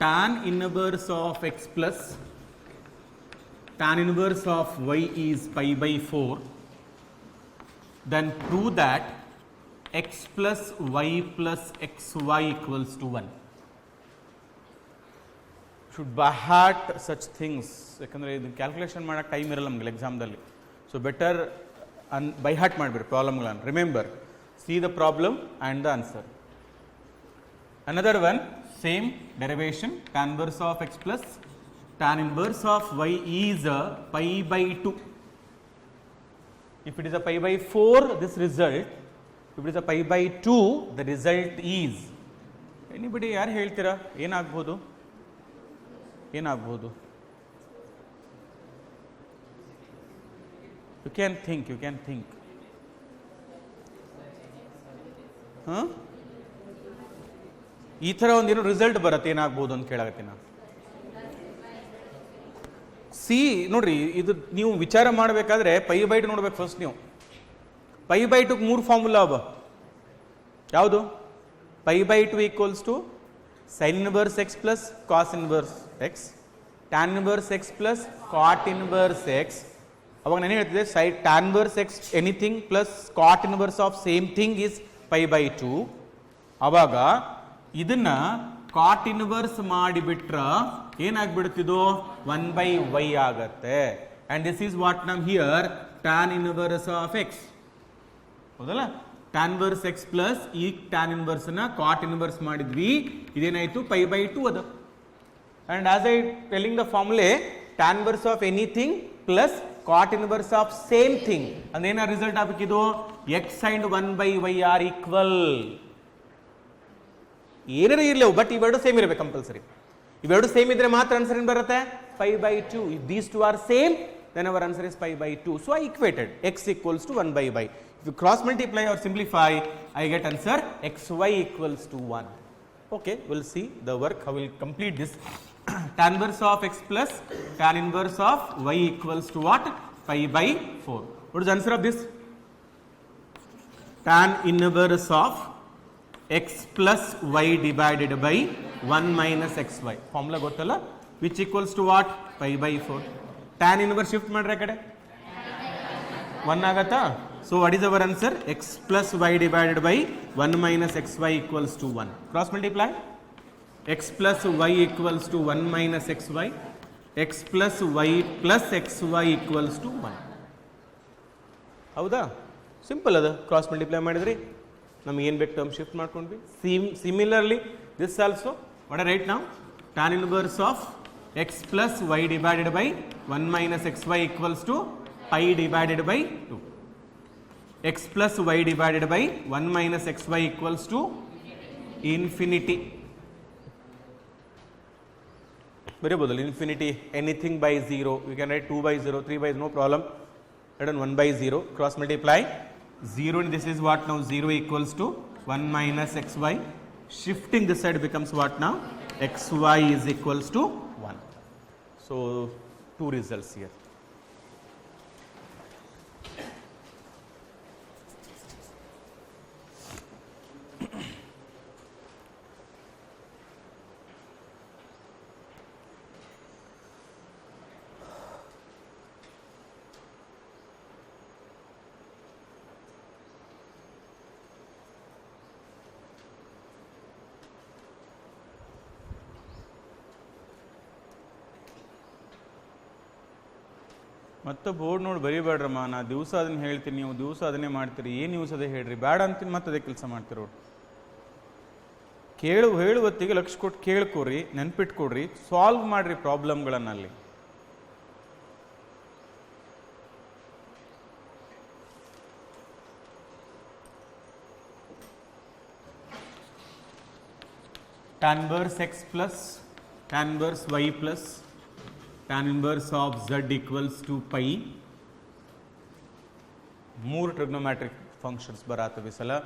tan inverse of x plus tan inverse of y is pi by 4, then prove that x plus y plus xy equals to 1. Should by heart such things, ಯಾಕಂದರೆ ಇದು calculation ಮಾಡೋಕ್ಕೆ time ಇರಲ್ಲ ನಮಗೆ ಎಕ್ಸಾಮ್ದಲ್ಲಿ. So better by heart ಮಾಡಿಬಿಡಿ ಪ್ರಾಬ್ಲಮ್ಗಳನ್ನು. Remember, see the problem and the answer. Another one, same derivation, tan inverse of x plus tan inverse of y is pi by 2. If it is a pi by 4, this result, if it is a pi by 2, the result is, anybody ಯಾರು ಹೇಳ್ತೀರಾ ಏನಾಗ್ಬೋದು? ಏನಾಗ್ಬೋದು? You can think. ಈ ಥರ ಒಂದೇನು result ಬರುತ್ತೆ, ಏನಾಗ್ಬೋದು ಅಂತ ಕೇಳಾಗತ್ತೀನಿ ನಾನು. ಸಿ ನೋಡ್ರಿ, ಇದು ನೀವು ವಿಚಾರ ಮಾಡಬೇಕಾದ್ರೆ ಪೈ ಬೈ ಟು ನೋಡ್ಬೇಕು ಫಸ್ಟ್. ನೀವು ಪೈ ಬೈ ಟು 3 ಫಾರ್ಮುಲಾ ಅವ. ಯಾವುದು? Pi by two equals to sine inverse x plus cos inverse x, tan inverse x plus cot inverse x. ಅವಾಗ ನಾನು ಹೇಳ್ತಿದ್ದೆ tan inverse x anything plus cot inverse of same thing is pi by 2. ಅವಾಗ ಇದನ್ನ ಕಾಟ್ ಇನ್ವರ್ಸ್ ಮಾಡಿಬಿಟ್ರ ಏನಾಗ್ಬಿಡುತ್ತಿದ್ದು 1 by y ಆಗತ್ತೆ. ಅಂಡ್ ದಿಸ್ ಈಸ್ ವಾಟ್ ನಮ್ here tan inverse of x. ಹೌದಲ್ಲ? ಟ್ಯಾನ್ ಇನ್ವರ್ಸ್ ಎಕ್ಸ್ ಪ್ಲಸ್ ಈ ಟ್ಯಾನ್ ಇನ್ವರ್ಸ್ ನ ಕಾಟ್ ಇನ್ವರ್ಸ್ ಮಾಡಿದ್ವಿ, ಇದೇನಾಯ್ತು ಪೈ ಬೈ 2 ಅದು. And as I telling the formulae, tan inverse of anything plus cot inverse of same thing ಅಂದ್ರೆ ಏನ result ಆಗ್ಬೇಕಿದು? X and 1 by y are equal. ಏನಾರ ಇರ್ಲೇವು, ಬಟ್ ಇವೆರಡು ಸೇಮ್ ಇರಬೇಕು ಕಂಪಲ್ಸರಿ. ಇವೆರಡು ಸೇಮ್ ಇದ್ರೆ ಮಾತ್ರ ಆನ್ಸರ್ ಏನು ಬರುತ್ತೆ? pi by 2. If these two are same, then our answer is pi by 2. So I equated x equals to 1 by y. If you cross multiply or simplify, I get answer xy equals to 1. Okay, we'll see the work, how we'll complete this. Tan inverse of x plus tan inverse of y equals to what? Pi by 4. What is the answer of this? Tan inverse of x plus y divided by 1 minus xy. Formula gottalla, which equals to what? Pi by 4. Tan inverse shift ಮಾಡ್ರೆ ಕಡೆ 1 ಆಗತ್ತಾ? So what is our answer? X plus y divided by 1 minus xy equals to 1. Cross multiply. X plus y equals to 1 minus xy. X plus y plus xy equals to 1. ಹೌದಾ? Simple ಅದ. Cross multiply ಮಾಡಿದ್ರಿ ನಮ್ಗೆ ಏನು ಬೇಕು term shift ಮಾಡ್ಕೊಂಡ್ವಿ. Similarly this also what I right now? tan inverse of x plus y divided by 1 minus xy equals to pi divided by 2. X plus y divided by 1 minus xy equals to infinity. Variable infinity, anything by 0. We can write 2 by 0, 3 by 0, no problem. Write 1 by 0. Cross multiply. 0 and this is what now? 0 equals to 1 minus xy. Shifting this side becomes what now? Xy is equals to 1. So, two results here. ಮತ್ತೆ board ನೋಡಿ ಬರೀಬೇಡ್ರಮ್ಮ, ನಾ ದಿವಸ ಅದನ್ನು ಹೇಳ್ತೀನಿ, ನೀವು ದಿವಸ ಅದನ್ನೇ ಮಾಡ್ತೀರಿ, ಏನು ನ್ಯೂಸ್ ಅದೇ ಹೇಳ್ರಿ, ಬೇಡ ಅಂತೀನಿ ಮತ್ತೆ ಅದೇ ಕೆಲಸ ಮಾಡ್ತಿರೋ. ಹೇಳುವತ್ತಿಗೆ ಲಕ್ಷ ಕೊಟ್ಟು ಕೇಳ್ಕೊಡ್ರಿ, ನೆನ್ಪಿಟ್ಕೊಡ್ರಿ, ಸಾಲ್ವ್ ಮಾಡಿರಿ ಪ್ರಾಬ್ಲಮ್ಗಳನ್ನಲ್ಲಿ. tan inverse x plus tan inverse y plus tan inverse of z equals to pi. More trigonometric functions baratave sala.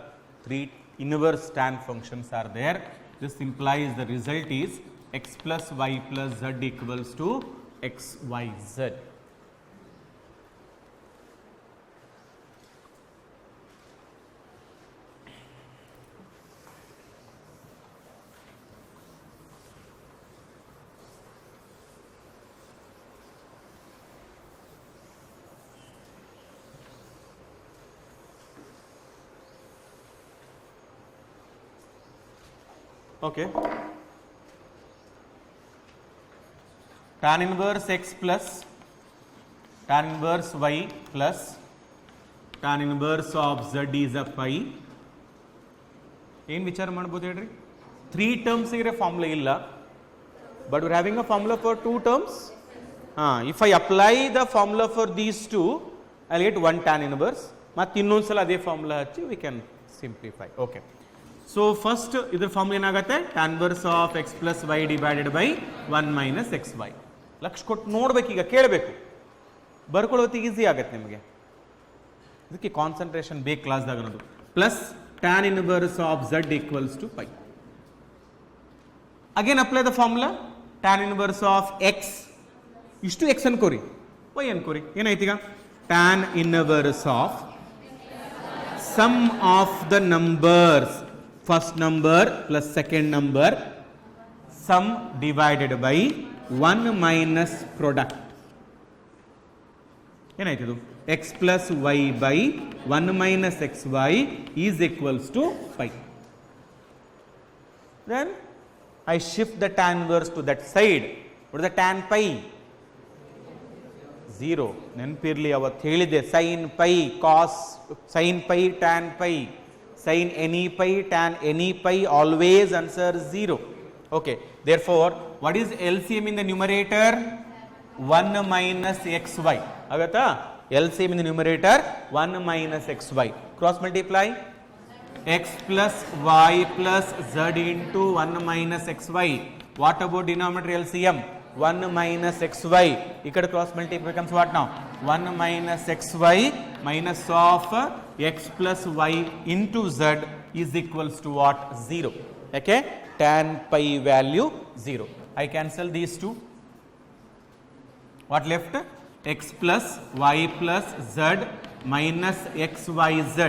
3 inverse tan functions are there. This implies the result is x plus y plus z equals to x y z. Okay. Tan inverse x plus tan inverse y plus tan inverse of z is a phi. ಏನು ವಿಚಾರ ಮಾಡ್ಬೋದು ಹೇಳ್ರಿ? 3 terms ಇದ್ರೆ formula ಇಲ್ಲ, but we're having a formula for 2 terms. If I apply the formula for these two, I'll get 1 tan inverse. ಮತ್ತೆ ಇನ್ನೊಂದ್ಸಲ ಅದೇ formula ಹಚ್ಚಿ we can simplify. Okay. So first ಇದರ ಫಾರ್ಮುಲಾ ಏನಾಗುತ್ತೆ? tan inverse of x plus y divided by 1 minus xy. Lakh ಕೊಟ್ಟು ನೋಡ್ಬೇಕು, ಈಗ ಕೇಳಬೇಕು, ಬರ್ಕೊಳ್ಳೋದು ಈಸಿ ಆಗುತ್ತೆ ನಿಮಗೆ. ಇದಕ್ಕೆ ಕಾನ್ಸಂಟ್ರೇಷನ್ ಬೇಕು ಕ್ಲಾಸ್ದಾಗ ಅನ್ನೋದು. Plus tan inverse of z equals to pi. Again apply the formula. Tan inverse of x, ಇಷ್ಟು x ಅನ್ಕೋರಿ, y ಅನ್ಕೋರಿ, ಏನಾಯ್ತು ಈಗ? tan inverse of sum of the numbers, first number plus second number, sum divided by 1 minus product. ಏನಾಯ್ತು ಇದು? x plus y by 1 minus xy is equals to pi. Then I shift the tan inverse to that side. What is the tan pi? 0. ನೆನಪಿರಲಿ, ಅವತ್ತು ಹೇಳಿದೆ sin pi, cos sin pi, tan pi, sin any pi, tan any pi, always answer 0. Okay. Therefore, what is LCM in the numerator? 1 minus xy. ಆಗತ್ತಾ? LCM in the numerator 1 minus xy. Cross multiply. X plus y plus z into 1 minus xy. What about denominator LCM? 1 minus xy. Ikkada cross multiply becomes what now? 1 minus xy minus of x plus y into z is equals to what? 0. Okay? Tan pi value 0. I cancel these two. What left? X plus y plus z minus xyz.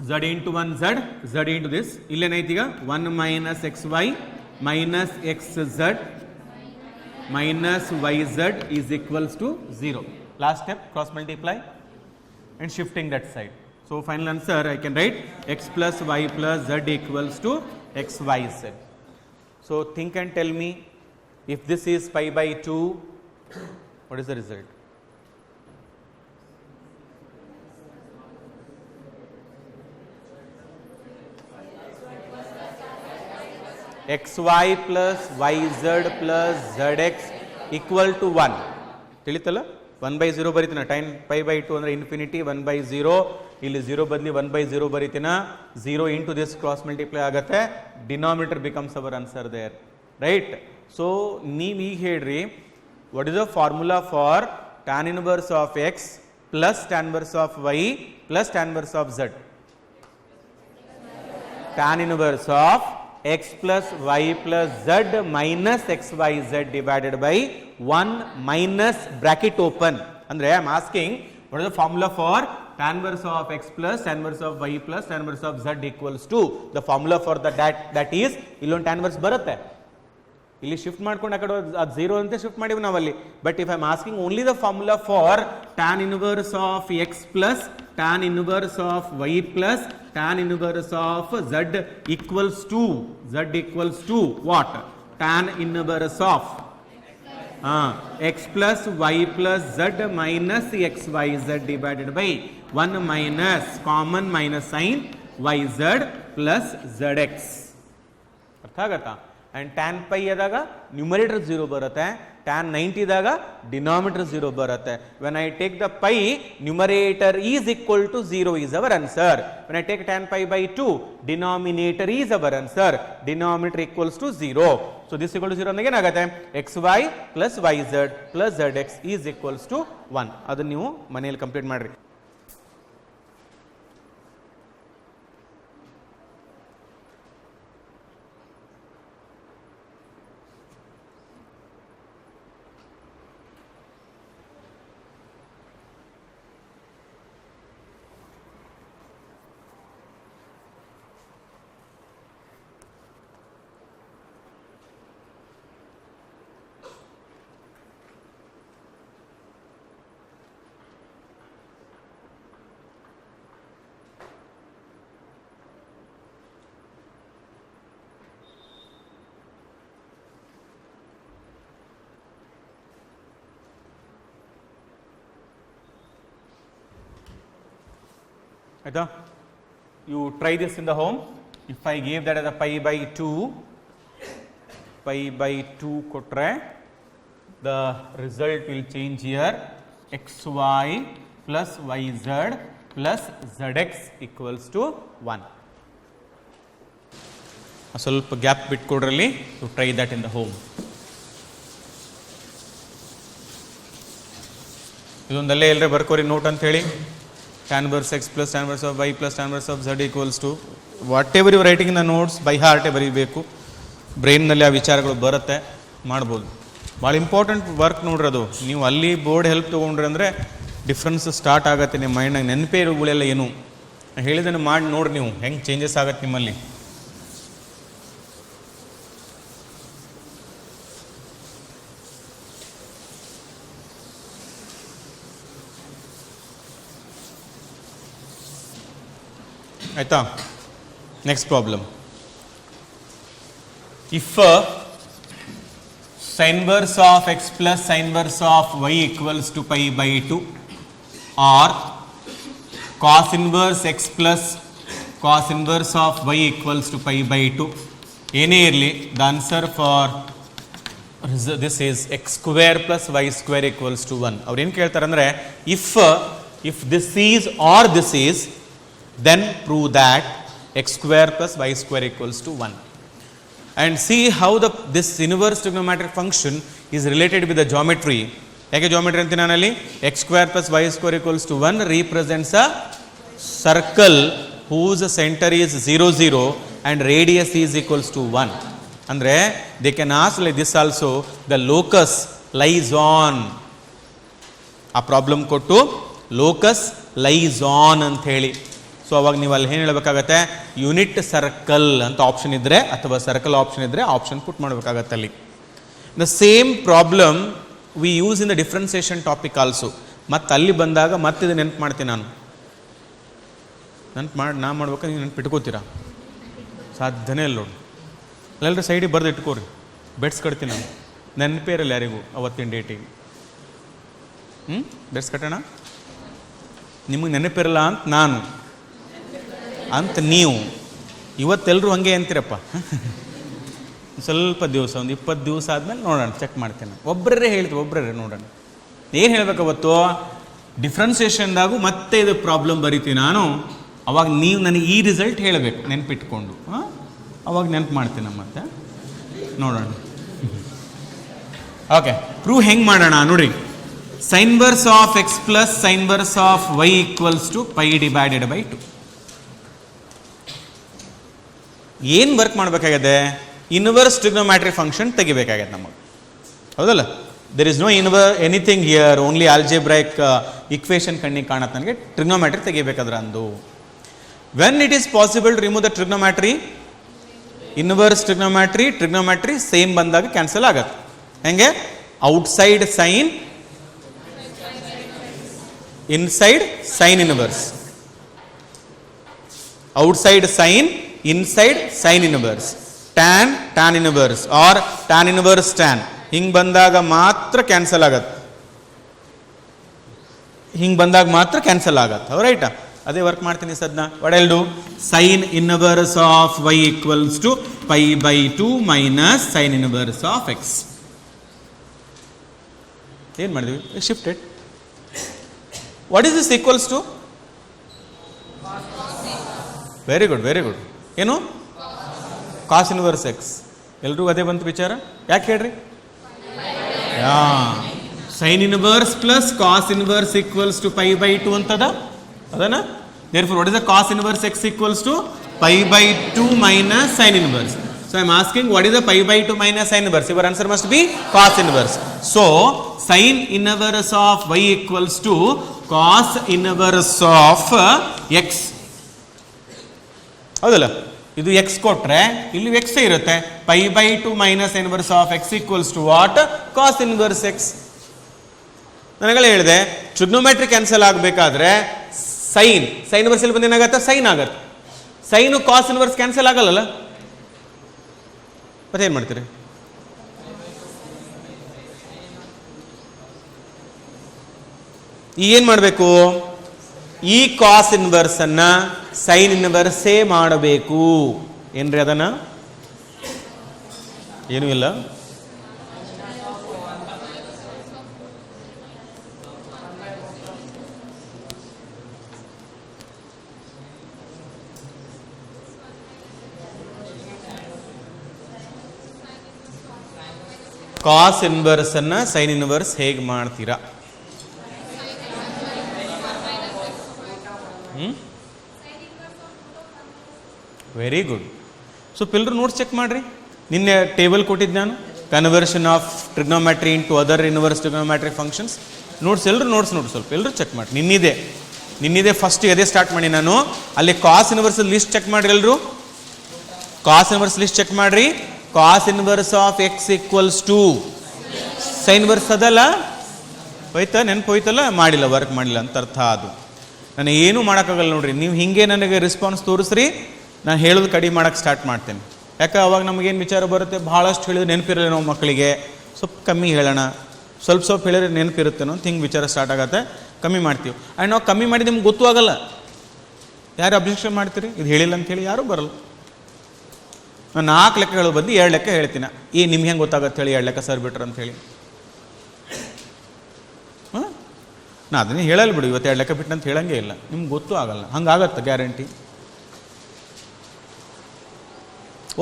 Z into 1 z, z into this. Illenaitu iga 1 minus xy minus xz minus yz is equals to 0. Last step, cross multiply and shifting that side. So final answer I can write x plus y plus z equals to xyz. So think and tell me, if this is pi by 2, what is the result? xy plus yz plus zx equal to 1. ತಿಳಿತಲ್ಲ? 1 by 0 ಬರೀತೀನ. Time pi by 2 ಅಂದರೆ infinity, 1 by 0, ಇಲ್ಲಿ 0 ಬದಲಿ 1 by 0 ಬರೀತೀನ. 0 into this cross multiply ಆಗುತ್ತೆ. Denominator becomes our answer there. Right? So ನೀವು ಈಗ ಹೇಳ್ರಿ, what is the formula for tan inverse of x plus tan inverse of y plus tan inverse of z? Tan inverse of x plus y plus z minus xyz divided by 1 minus bracket open. Andre I am asking, what is the formula for tan inverse of x plus tan inverse of y plus tan inverse of z equals to? The formula for that is illon tan inverse ಬರುತ್ತೆ, ಇಲ್ಲಿ shift ಮಾಡ್ಕೊಂಡು ಆ ಕಡೆ ಅದು 0 ಅಂತ shift ಮಾಡಿವಿ ನಾವಲ್ಲಿ. But if I am asking only the formula for tan inverse of x plus tan inverse of y plus tan inverse of z equals to what? Tan inverse of x plus y plus z minus x y z divided by 1 minus common minus sine y z plus z x. ಅರ್ಥ ಆಗತ್ತಾ? and tan pi ಆದಾಗ numerator 0 ಬರುತ್ತೆ, tan 90 ದಾಗ denominator 0 ಬರುತ್ತೆ. when I take the pi, numerator is equal to 0 is our answer. when I take tan pi by 2, denominator is our answer, denominator equals to 0. so this equal to 0 ಅಂದಾಗ ಏನಾಗುತ್ತೆ? xy plus yz plus zx is equals to 1. ಅದನ್ನ ನೀವು ಮನೆಯಲ್ಲಿ complete ಮಾಡ್ರಿ. ಆಯ್ತಾ? You try this in the home. If I gave that as a pi by 2 kotre, the result will change here, xy plus yz plus zx equals to 1. A ಸ್ವಲ್ಪ gap ಬಿಟ್ಕೊಡ್ರಲ್ಲಿ, you try that in the home. ಇದೊಂದಲ್ಲೇ ಎಲ್ಲರೇ ಬರ್ಕೋರಿ note ಅಂತ ಹೇಳಿ. tan inverse x plus tan inverse of y plus tan inverse of z equals to whatever you writing in the notes by heart ಬರೀಬೇಕು. ಬ್ರೈನ್ನಲ್ಲಿ ಆ ವಿಚಾರಗಳು ಬರುತ್ತೆ, ಮಾಡ್ಬೋದು. ಭಾಳ ಇಂಪಾರ್ಟೆಂಟ್ ವರ್ಕ್ ನೋಡ್ರಿ ಅದು. ನೀವು ಅಲ್ಲಿ ಬೋರ್ಡ್ ಹೆಲ್ಪ್ ತೊಗೊಂಡ್ರಿ ಅಂದರೆ ಡಿಫ್ರೆನ್ಸ್ ಸ್ಟಾರ್ಟ್ ಆಗುತ್ತೆ ನಿಮ್ಮ ಮೈಂಡ್ನಾಗ. ನೆನಪೇ ಇರೋಗಳೆಲ್ಲ ಏನು ಹೇಳಿದನ್ನು ಮಾಡಿ ನೋಡ್ರಿ ನೀವು ಹೆಂಗೆ ಚೇಂಜಸ್ ಆಗತ್ತೆ ನಿಮ್ಮಲ್ಲಿ. ಆಯಿತಾ? Next problem. If sin inverse of x plus sin inverse of y equals to pi by 2 or cos inverse x plus cos inverse of y equals to pi by 2, ಏನೇ ಇರಲಿ, the answer for this is x square plus y square equals to 1. ಅವ್ರು ಏನು ಕೇಳ್ತಾರೆ ಅಂದರೆ, if this is or this is, then prove that x square plus y square equals to 1. And see how this inverse trigonometric function is related with the geometry. ಹೇಗೆ geometry ಅಂತೀನಿ ನಾನಲ್ಲಿ? x square plus y square equals to 1 represents a circle whose center is 0 0 and radius is equals to 1. ಅಂದರೆ they can ask like this also, the locus lies on. ಆ problem ಕೊಟ್ಟು locus lies on ಅಂತ ಹೇಳಿ. So ಅವಾಗ ನೀವು ಅಲ್ಲಿ ಏನು ಹೇಳಬೇಕಾಗತ್ತೆ, unit circle ಅಂತ ಆಪ್ಷನ್ ಇದ್ದರೆ ಅಥವಾ ಸರ್ಕಲ್ ಆಪ್ಷನ್ ಇದ್ದರೆ ಆಪ್ಷನ್ ಪುಟ್ ಮಾಡಬೇಕಾಗತ್ತೆ ಅಲ್ಲಿ. The same problem we use in the differentiation topic also. ಮತ್ತು ಅಲ್ಲಿ ಬಂದಾಗ ಮತ್ತೆ ಇದು ನೆನಪು ಮಾಡ್ತೀನಿ ನಾನು. ನಾ ಮಾಡ್ಬೇಕಾದ್ರೆ ನೀವು ನೆನಪು ಇಟ್ಕೋತೀರಾ? ಸಾಧ್ಯನೇ ಇಲ್ಲ ನೋಡಿ. ಅಲ್ಲೆಲ್ಲರೂ ಸೈಡಿಗೆ ಬರೆದು ಇಟ್ಕೋರಿ, ಬೆಡ್ಸ್ ಕಟ್ತೀನಿ ನಾನು. ನೆನಪೇ ಇರಲ್ಲ ಯಾರಿಗೂ ಅವತ್ತಿನ ಡೇಟಿಗೆ. ಬೆಡ್ಸ್ ಕಟ್ಟೋಣ, ನಿಮಗೆ ನೆನಪಿರಲ್ಲ ಅಂತ ನಾನು ಅಂತ ನೀವು. ಇವತ್ತೆಲ್ಲರೂ ಹಂಗೆ ಅಂತೀರಪ್ಪ. ಸ್ವಲ್ಪ ದಿವಸ, ಒಂದು 20 ದಿವಸ ಆದಮೇಲೆ ನೋಡೋಣ, ಚೆಕ್ ಮಾಡ್ತೇನೆ. ಒಬ್ಬರೇ ಹೇಳ್ತೀವಿ, ಒಬ್ಬರೇ ನೋಡೋಣ ಏನು ಹೇಳ್ಬೇಕು. ಅವತ್ತು ಡಿಫ್ರೆನ್ಸಿಯೇಷನ್ದಾಗೂ ಮತ್ತೆ ಇದು ಪ್ರಾಬ್ಲಮ್ ಬರೀತೀವಿ ನಾನು. ಅವಾಗ ನೀವು ನನಗೆ ಈ ರಿಸಲ್ಟ್ ಹೇಳಬೇಕು ನೆನಪಿಟ್ಕೊಂಡು. ಅವಾಗ ನೆನಪು ಮಾಡ್ತೀನಿ ಮತ್ತೆ ನೋಡೋಣ. ಓಕೆ, ಪ್ರೂವ್ ಹೆಂಗೆ ಮಾಡೋಣ ನೋಡ್ರಿ. sin inverse of x plus sin inverse of y equals to pi divided by 2. ಏನು ವರ್ಕ್ ಮಾಡಬೇಕಾಗಿದೆ? ಇನ್ವರ್ಸ್ ಟ್ರಿಗ್ನೋಮ್ಯಾಟ್ರಿ ಫಂಕ್ಷನ್ ತೆಗಿಬೇಕಾಗಿದೆ ನಮಗೆ, ಹೌದಲ್ಲ? There is no anything here, only algebraic equation ಕಣ್ಣಿಗೆ ಕಾಣತ್ತೆ ನನಗೆ. ಟ್ರಿಗ್ನೋಮ್ಯಾಟ್ರಿ ತೆಗಿಬೇಕಾದ್ರೆ ಅಂದು when it is possible to remove the trigonometry, inverse trigonometry same ಬಂದಾಗ ಕ್ಯಾನ್ಸಲ್ ಆಗತ್ತೆ. ಹೆಂಗೆ? Outside sine, inside sine inverse, outside sine, inside sine inverse, tan inverse or tan inverse tan. ಹಿಂಗೆ ಬಂದಾಗ ಮಾತ್ರ ಕ್ಯಾನ್ಸಲ್ ಆಗತ್ತೆ, ಹಿಂಗೆ ಬಂದಾಗ ಮಾತ್ರ ಕ್ಯಾನ್ಸಲ್ ಆಗತ್ತೆ. ರೈಟಾ? ಅದೇ ವರ್ಕ್ ಮಾಡ್ತೀನಿ ಸದ್ನ. What I'll do? Sine inverse of y equals to pi by 2 minus sine inverse of x. ಏನು ಮಾಡಿದ್ವಿ? Shifted. What is this equals to? Very good, very good. ಏನು? Cos inverse x. ಎಲ್ರಿಗೂ ಅದೇ ಬಂತು ವಿಚಾರ. ಯಾಕೆ ಹೇಳ್ರಿ? Sine inverse plus cos inverse equals to pi by 2 ಅಂತದ ಅದನ್ನ. therefore what is the cos inverse x equals to pi by 2 minus sin inverse. So I am asking what is the pi by 2 minus sin inverse? Your answer must be cos inverse. So sin inverse of y equals to cos inverse of x. ಹೌದಲ್ಲ? ಇದು x ಕೊಟ್ರೆ ಇಲ್ಲಿ x ಇರುತ್ತೆ. pi by 2 minus inverse of x equals to what? cos inverse x. ನನಗಳೇ ಹೇಳಿದೆ trigonometry cancel ಆಗಬೇಕಾದ್ರೆ sine inverse ಇಲ್ಲಿ ಬಂದು ಏನಾಗತ್ತೆ? ಸೈನ್ ಆಗತ್ತೆ. ಸೈನು ಕಾಸ್ ಇನ್ವರ್ಸ್ ಕ್ಯಾನ್ಸಲ್ ಆಗಲ್ಲ. ಮತ್ತೆ ಏನು ಮಾಡ್ತೀರಿ? ಏನು ಮಾಡಬೇಕು? ಈ ಕಾಸ್ ಇನ್ವರ್ಸ್ ಅನ್ನ ಸೈನ್ ಇನ್ವರ್ಸೇ ಮಾಡಬೇಕು. ಏನ್ರಿ ಅದನ್ನ? ಏನೂ ಇಲ್ಲ. ಕಾಸ್ ಇನ್ವರ್ಸ್ ಅನ್ನ ಸೈನ್ ಇನ್ವರ್ಸ್ ಹೇಗೆ ಮಾಡ್ತೀರಾ? Very good. ಸೊ ಎಲ್ಲರೂ ನೋಟ್ಸ್ ಚೆಕ್ ಮಾಡ್ರಿ. ನಿನ್ನೆ ಟೇಬಲ್ ಕೊಟ್ಟಿದ್ದು ನಾನು, conversion of trigonometry into other inverse trigonometry functions. Notes ಎಲ್ಲರೂ ನೋಟ್ಸ್ ಸ್ವಲ್ಪ ಎಲ್ಲರೂ ಚೆಕ್ ಮಾಡಿ. ನಿನ್ನಿದೆ ಫಸ್ಟ್ ಅದೇ ಸ್ಟಾರ್ಟ್ ಮಾಡಿ ನಾನು. ಅಲ್ಲಿ ಕಾಸ್ ಇನ್ವರ್ಸ್ ಲಿಸ್ಟ್ ಚೆಕ್ ಮಾಡ್ರಿ ಎಲ್ಲರೂ. ಕಾಸ್ ಇನ್ವರ್ಸ್ ಲಿಸ್ಟ್ ಚೆಕ್ ಮಾಡ್ರಿ. Cos inverse of x equals to sine inverse ಅದಲ್ಲ, ಹೋಯ್ತಾ? ನೆನಪು ಹೋಯ್ತಲ್ಲ? ಮಾಡಿಲ್ಲ, ವರ್ಕ್ ಮಾಡಿಲ್ಲ ಅಂತ ಅರ್ಥ. ಅದು ನಾನು ಏನೂ ಮಾಡೋಕ್ಕಾಗಲ್ಲ ನೋಡ್ರಿ. ನೀವು ಹಿಂಗೆ ನನಗೆ ರೆಸ್ಪಾನ್ಸ್ ತೋರಿಸ್ರಿ, ನಾನು ಹೇಳೋದು ಕಡಿಮೆ ಮಾಡೋಕ್ಕೆ ಸ್ಟಾರ್ಟ್ ಮಾಡ್ತೇನೆ. ಯಾಕೆ ಅವಾಗ ನಮಗೇನು ವಿಚಾರ ಬರುತ್ತೆ, ಭಾಳಷ್ಟು ಹೇಳಿದ್ರೆ ನೆನಪಿರಲ್ಲ ನಾವು ಮಕ್ಕಳಿಗೆ, ಸ್ವಲ್ಪ ಕಮ್ಮಿ ಹೇಳೋಣ, ಸ್ವಲ್ಪ ಹೇಳಿದ್ರೆ ನೆನಪಿರುತ್ತೇನೋ ಅಂತ ಹಿಂಗೆ ವಿಚಾರ ಸ್ಟಾರ್ಟ್ ಆಗುತ್ತೆ, ಕಮ್ಮಿ ಮಾಡ್ತೀವಿ. ಆ್ಯಂಡ್ ನಾವು ಕಮ್ಮಿ ಮಾಡಿ ನಿಮ್ಗೆ ಗೊತ್ತೂ ಆಗಲ್ಲ. ಯಾರು ಅಬ್ಜೆಕ್ಷನ್ ಮಾಡ್ತೀರಿ ಇದು ಹೇಳಿಲ್ಲ ಅಂಥೇಳಿ? ಯಾರೂ ಬರಲ್ಲ. ನಾನು 4 ಲೆಕ್ಕ ಹೇಳೋ ಬದಲು 2 ಲೆಕ್ಕ ಹೇಳ್ತೀನಿ. ನಿಮ್ಗೆ ಹೆಂಗೆ ಗೊತ್ತಾಗತ್ತೆ ಹೇಳಿ 2 ಲೆಕ್ಕ ಸರ್ ಬಿಟ್ರು ಅಂಥೇಳಿ? ನಾ ಅದನ್ನೇ ಹೇಳಲ್ಲ ಬಿಡು, ಇವತ್ತು 2 ಲೆಕ್ಕ ಬಿಟ್ಟು ಅಂತ ಹೇಳಂಗೆ ಇಲ್ಲ. ನಿಮ್ಗೆ ಗೊತ್ತೂ ಆಗಲ್ಲ, ಹಂಗಾಗತ್ತೆ ಗ್ಯಾರಂಟಿ.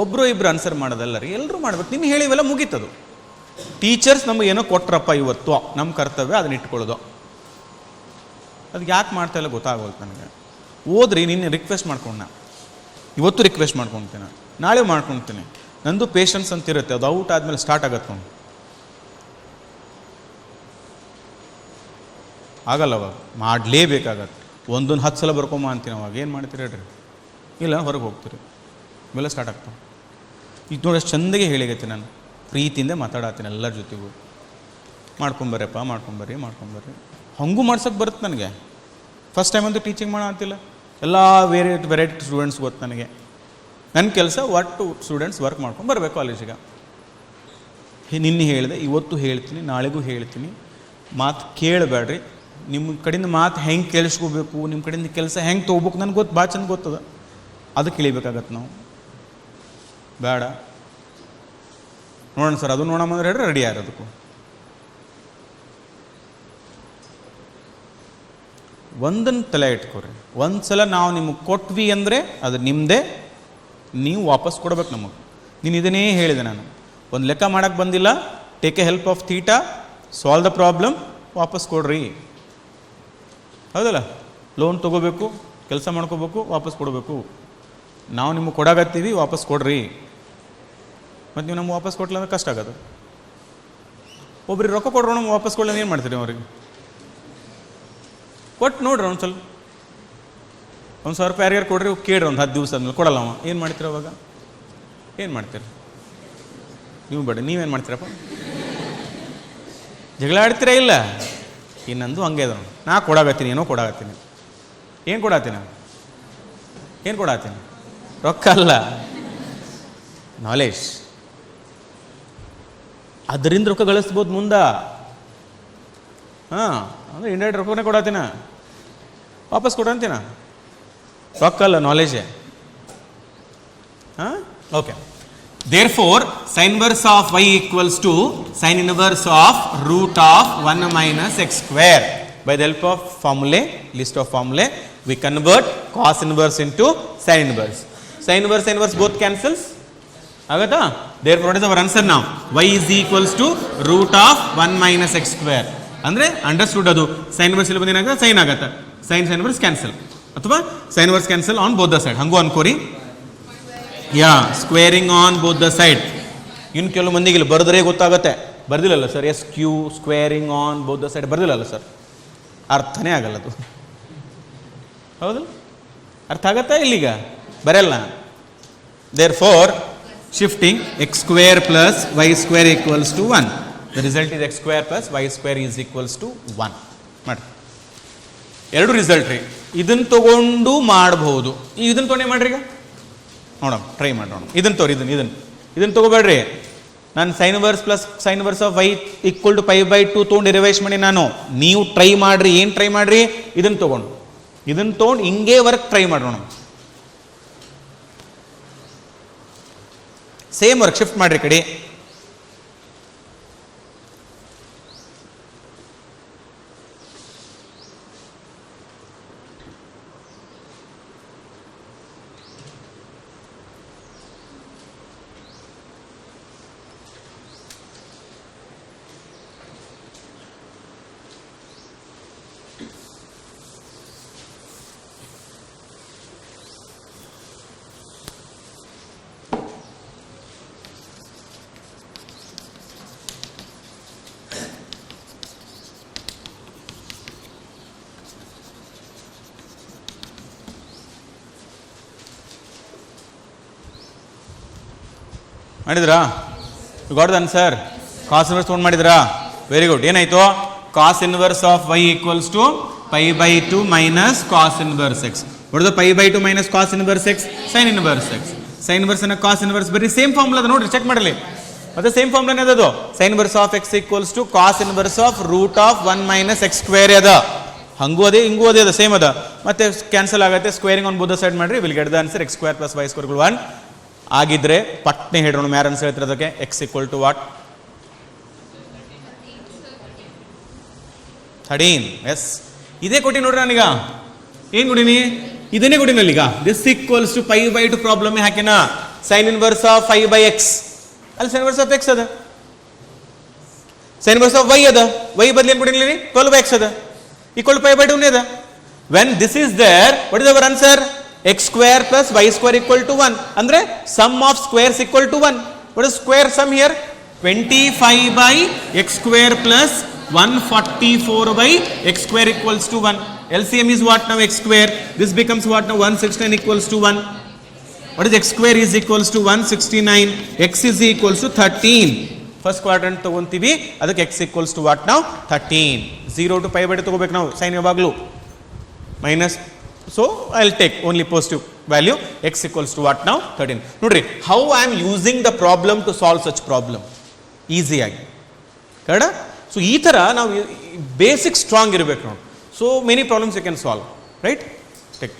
ಒಬ್ಬರು ಇಬ್ಬರು ಆನ್ಸರ್ ಮಾಡೋದಲ್ಲ ರೀ, ಎಲ್ಲರೂ ಮಾಡ್ಬೇಕು. ನಿಮ್ಗೆ ಹೇಳಿವೆಲ್ಲ ಮುಗೀತದು. ಟೀಚರ್ಸ್ ನಮಗೆ ಏನೋ ಕೊಟ್ರಪ್ಪ ಇವತ್ತು, ನಮ್ಮ ಕರ್ತವ್ಯ ಅದನ್ನ ಇಟ್ಕೊಳ್ಳೋದು. ಅದಕ್ಕೆ ಯಾಕೆ ಮಾಡ್ತಾ ಇಲ್ಲ ಗೊತ್ತಾಗೋಲ್ತು ನನಗೆ. ಓದ್ರಿ, ನಿನ್ನೆ ರಿಕ್ವೆಸ್ಟ್ ಮಾಡ್ಕೊಂಡ, ಇವತ್ತು ರಿಕ್ವೆಸ್ಟ್ ಮಾಡ್ಕೊತೀನಿ, ನಾಳೆ ಮಾಡ್ಕೊತೀನಿ. ನಂದು ಪೇಷನ್ಸ್ ಅಂತ ಇರುತ್ತೆ, ಅದು ಔಟ್ ಆದಮೇಲೆ ಸ್ಟಾರ್ಟ್ ಆಗತ್ತೆ ನೋಡಿ, ಆಗಲ್ಲ. ಅವಾಗ ಮಾಡಲೇಬೇಕಾಗತ್ತೆ. 10 ಸಲ ಬರ್ಕೊಂಬ ಅಂತೀನಿ. ಅವಾಗ ಏನು ಮಾಡ್ತೀರಿ ಹೇಳ್ರಿ? ಇಲ್ಲ, ಹೊರಗೆ ಹೋಗ್ತೀರಿ, ಇವೆಲ್ಲ ಸ್ಟಾರ್ಟ್ ಆಗ್ತಾವೆ. ಈಗ ನೋಡಿ ಅಷ್ಟು ಚೆಂದಾಗೆ ಹೇಳಿಗತ್ತೆ. ನಾನು ಪ್ರೀತಿಯಿಂದ ಮಾತಾಡತ್ತೀನಿ ಎಲ್ಲರ ಜೊತೆಗೂ. ಮಾಡ್ಕೊಂಬರ್ರಿಪ್ಪ, ಮಾಡ್ಕೊಂಬರ್ರಿ. ಹಂಗೂ ಮಾಡ್ಸೋಕ್ಕೆ ಬರುತ್ತೆ ನನಗೆ. ಫಸ್ಟ್ ಟೈಮ್ ಅಂತೂ ಟೀಚಿಂಗ್ ಮಾಡೋ ಅಂತಿಲ್ಲ. ಎಲ್ಲ ವೆರೈಟಿ ಸ್ಟೂಡೆಂಟ್ಸ್ ಗೊತ್ತು ನನಗೆ. ನನ್ನ ಕೆಲಸ ಒಟ್ಟು ಸ್ಟೂಡೆಂಟ್ಸ್ ವರ್ಕ್ ಮಾಡ್ಕೊಂಡು ಬರಬೇಕು ಕಾಲೇಜಿಗೆ. ನಿನ್ನೆ ಹೇಳಿದೆ, ಇವತ್ತು ಹೇಳ್ತೀನಿ, ನಾಳೆಗೂ ಹೇಳ್ತೀನಿ. ಮಾತು ಕೇಳಬೇಡ್ರಿ. ನಿಮ್ಮ ಕಡೆಯಿಂದ ಮಾತು ಹೆಂಗೆ ಕೇಳಿಸ್ಕೋಬೇಕು, ನಿಮ್ಮ ಕಡೆಯಿಂದ ಕೆಲಸ ಹೆಂಗೆ ತೊಗೋಬೇಕು ನನಗೆ ಗೊತ್ತು, ಭಾಳ ಚಂದ ಗೊತ್ತದ. ಅದಕ್ಕೆ ಇಳಿಬೇಕಾಗತ್ತೆ ನಾವು. ಬೇಡ ನೋಡೋಣ ಸರ್, ಅದು ನೋಡೋಣ ಅಂದ್ರೆ ಹೇಳ್ರಿ, ರೆಡಿ ಯಾರದಕ್ಕೂ. ಒಂದನ್ನು ತಲೆ ಇಟ್ಕೊರಿ. ಒಂದು ಸಲ ನಾವು ನಿಮಗೆ ಕೊಟ್ವಿ ಅಂದರೆ ಅದು ನಿಮ್ಮದೇ, ನೀವು ವಾಪಸ್ ಕೊಡ್ಬೇಕು ನಮಗೆ. ನೀನು ಇದನ್ನೇ ಹೇಳಿದೆ ನಾನು, ಒಂದು ಲೆಕ್ಕ ಮಾಡೋಕ್ಕೆ ಬಂದಿಲ್ಲ, take A help of theta, solve the problem, ವಾಪಸ್ ಕೊಡ್ರಿ. ಹೌದಲ್ಲ? ಲೋನ್ ತೊಗೋಬೇಕು, ಕೆಲಸ ಮಾಡ್ಕೋಬೇಕು, ವಾಪಸ್ ಕೊಡಬೇಕು. ನಾವು ನಿಮಗೆ ಕೊಡಾಗತ್ತೀವಿ, ವಾಪಸ್ ಕೊಡ್ರಿ. ಮತ್ತು ನೀವು ನಮ್ಗೆ ವಾಪಸ್ ಕೊಡ್ಲಿಲ್ಲ ಅಂದ್ರೆ ಕಷ್ಟ ಆಗೋದು. ಒಬ್ರಿಗೆ ರೊಕ್ಕ ಕೊಡ್ರೋ, ನಮ್ಗೆ ವಾಪಸ್ ಕೊಡ್ಲಿಲ್ಲ ಏನು ಮಾಡ್ತೀರಿ? ಅವ್ರಿಗೆ ಕೊಟ್ಟು ನೋಡ್ರಿ, ಒಂದು ಸ್ವಲ್ಪ $1,000 ಯಾರ್ಯಾರು ಕೊಡ್ರಿ, ಕೇಳ್ರಿ. ಒಂದು 10 ದಿವಸ ಆದ್ಮೇಲೆ ಕೊಡಲ್ಲ ಅವ, ಏನು ಮಾಡ್ತೀರ ಅವಾಗ? ಏನು ಮಾಡ್ತೀರಿ ನೀವು? ಬೇಡ, ನೀವೇನು ಮಾಡ್ತೀರಪ್ಪ? ಜಗಳ ಆಡ್ತೀರಾ? ಇಲ್ಲ. ಇನ್ನೊಂದು ಹಂಗೆ ಅದ, ನಾ ಕೊಡಾಗತ್ತೀನಿ, ಏನೋ ಕೊಡಾಗತ್ತೀನಿ. ಏನು ಕೊಡಾತೀನಿ? ರೊಕ್ಕ ಅಲ್ಲ, ನಾಲೆಜ್. ಅದರಿಂದ ರೊಕ್ಕ ಗಳಿಸ್ಬೋದು ಮುಂದೆ. ಹಾಂ, ಅಂದರೆ ಇಂಡೈರೆಕ್ಟ್ ರೊಕ್ಕನೇ ಕೊಡತ್ತೀನ, ವಾಪಸ್ ಕೊಡಂತೀನ. ರೊಕ್ಕ ಅಲ್ಲ, ನಾಲೆಜೇ. ಹಾಂ, okay. Therefore, sin inverse of y equals to sin inverse of root of 1 minus x square. By the help of formulae, list of formulae, we convert cos inverse into sin inverse. Sin inverse both cancels. Agata? Therefore, what is our answer now? Y is equals to root of 1 minus x square. Andre understood adu. Sin inverse ಇಲ್ಲಿ ಬಂದಿನಾಗ sin ಆಗತ್ತೆ. Sin inverse cancel. ಅಥವಾ sin inverse cancel on both the side. ಹಂಗೂ ಅನ್ಕೋರಿ. Squaring on both the side. ಇನ್ನು ಕೆಲವು ಮಂದಿಗೆ ಇಲ್ಲಿ ಬರೆದ್ರೆ ಗೊತ್ತಾಗತ್ತೆ. ಬರ್ದಿಲ್ಲಲ್ಲ sir, S Q squaring on both the side ಬರ್ದಿಲ್ಲಲ್ಲ ಸರ್, ಅರ್ಥನೇ ಆಗಲ್ಲ ಅದು. ಹೌದಲ್ಲ? ಅರ್ಥ ಆಗತ್ತಾ? ಇಲ್ಲಿಗ ಬರಲ್ಲ. Therefore shifting x square plus y square equals to 1. The result is x square plus y square is equals to 1. ಮಾಡಿ, ಎರಡು ರಿಸಲ್ಟ್ ರೀ. ಇದನ್ನು ತಗೊಂಡು ಮಾಡಬಹುದು. ಇದನ್ನು ತೊಗೊಂಡೆ ಮಾಡ್ರಿ. ಈಗ ನೋಡೋಣ, ಟ್ರೈ ಮಾಡೋಣ. ಇದನ್ನು ತೋರಿ, ಇದನ್ನು ತೊಗೋಬೇಡ್ರಿ. ನಾನು sine inverse plus sine inverse of y equal to π/2 ತೊಗೊಂಡು ರಿವೈಸ್ ಮಾಡಿ ನಾನು. ನೀವು ಟ್ರೈ ಮಾಡ್ರಿ. ಏನು ಟ್ರೈ ಮಾಡ್ರಿ? ಇದನ್ನು ತೊಗೊಂಡು ಇದನ್ನು ತೊಗೊಂಡು ಹಿಂಗೆ ವರ್ಕ್ ಟ್ರೈ ಮಾಡೋಣ. ಸೇಮ್ ವರ್ಕ್ ಶಿಫ್ಟ್ ಮಾಡ್ರಿ ಕಡೆ. ಮಾಡಿದ್ರಾ? You got the answer? Cos inverse ತೊಗೊಂಡು ಮಾಡಿದ್ರಾ? Very good. ಏನಾಯ್ತು? Cos inverse of y equals to π/2 minus cos inverse x. ಹೊಡೆದು π/2 minus cos inverse x, sine inverse x. Sine inverse ಅನ್ನ cos inverse ಬರೀ same formula ಅದ ನೋಡ್ರಿ, check ಮಾಡಲಿ. ಮತ್ತೆ ಸೇಮ್ ಫಾರ್ಮುಲಾನೇ ಅದು. Sine inverse of x equals to cos inverse of root of 1 minus x square ಅದ. ಹಂಗೂ ಅದೇ ಹಿಂಗೂ ಅದೇ ಅದ, ಸೇಮ್ ಅದ. ಮತ್ತೆ ಕ್ಯಾನ್ಸಲ್ ಆಗುತ್ತೆ. ಸ್ಕ್ವೇರಿಂಗ್ ಆನ್ ಬೋತ್ ಸೈಡ್ ಮಾಡ್ರಿ, will get the answer x square plus y square 1. ಆಗಿದ್ರೆ ಪಟ್ನೆ ಹೇಳೋಣ, ಯಾರು ಆನ್ಸರ್ ಹೇಳ್ತಾರೆ ಅದಕ್ಕೆ? x equal to what? 13. Yes, ಇದೇ ಕೊಟ್ಟಿ ನೋಡ್ರಿ ನಾನೀಗ. ಏನು ಕೊಟ್ಟಿನಿ? ಇದನ್ನೇ ಕೊಟ್ಟಿನಲ್ಲಿ ಈಗ. ದಿಸ್ ಈಕ್ವಲ್ಸ್ ಟು π/2 ಪ್ರಾಬ್ಲಮ್ ಹಾಕಿನ ಸೈನ್ ಇನ್ವರ್ಸ್ ಆಫ್ 5/x. ಅಲ್ಲಿ ಸೈನ್ ಇನ್ವರ್ಸ್ ಆಫ್ x ಅದ, ಸೈನ್ ಇನ್ವರ್ಸ್ ಆಫ್ y ಅದ. y ಬದಲು ಏನು ಕೊಟ್ಟಿನಿ? 12/x ಅದ, ಈಕ್ವಲ್ π/2 ಅದ. When this is there, what is our answer? x square plus y square equal to 1. ಅಂದ್ರೆ sum of squares equal to 1. What is square sum here? 25 by x square plus 144 by x square equals to 1. LCM is what now? X square. This becomes what now? 169 equals to 1. What is x square is equals to 169. X is equals to 13. First quadrant ತಗೊಂತೀವಿ, ಅದಕ್ಕೆ x equals to what now? 13. 0 to π/2 ತಗೋಬೇಕು ನಾವು, sign ಯಾವಾಗಲೂ minus. So I'll take only positive value. X equals to what now? 13. ನೋಡ್ರಿ, how I am using the problem to solve such problem. Easy ಆಗಿ ಕರೆಕ್ಟಾ? So ಈ ಥರ ನಾವು basic strong ಇರಬೇಕು ನೋಡಿ. So many problems you can solve, right? Take.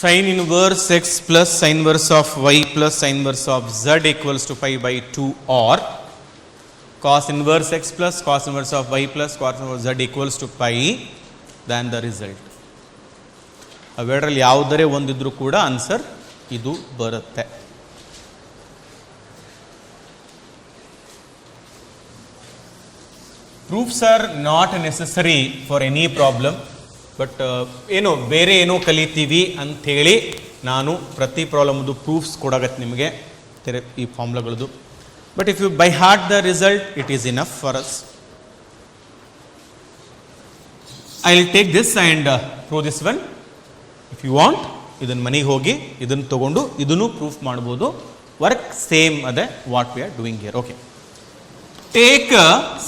Sin inverse x plus sin inverse of y plus sin inverse of z equals to π/2, or cos inverse x plus cos inverse of y plus cos inverse z equals to pi, then the result. ಅವೆರಡರಲ್ಲಿ ಯಾವುದರೇ ಒಂದಿದ್ರೂ ಕೂಡ answer ಇದು ಬರುತ್ತೆ. Proofs are not necessary for any problem. But ಏನೋ ಬೇರೆ ಏನೋ ಕಲಿತೀವಿ ಅಂಥೇಳಿ ನಾನು ಪ್ರತಿ ಪ್ರಾಬ್ಲಮ್ದು ಪ್ರೂಫ್ಸ್ ಕೊಡಾಗತ್ತೆ ನಿಮಗೆ ಈ ಫಾರ್ಮುಲಾಗಳದ್ದು. But if you by heart the result, it is enough for us. I will take this and prove this one. If you want, ಇದನ್ನು ಮನೆಗೆ ಹೋಗಿ ಇದನ್ನು ತೊಗೊಂಡು ಇದನ್ನು ಪ್ರೂಫ್ ಮಾಡ್ಬೋದು. ವರ್ಕ್ ಸೇಮ್ ಅದೇ what we are doing here. Okay, take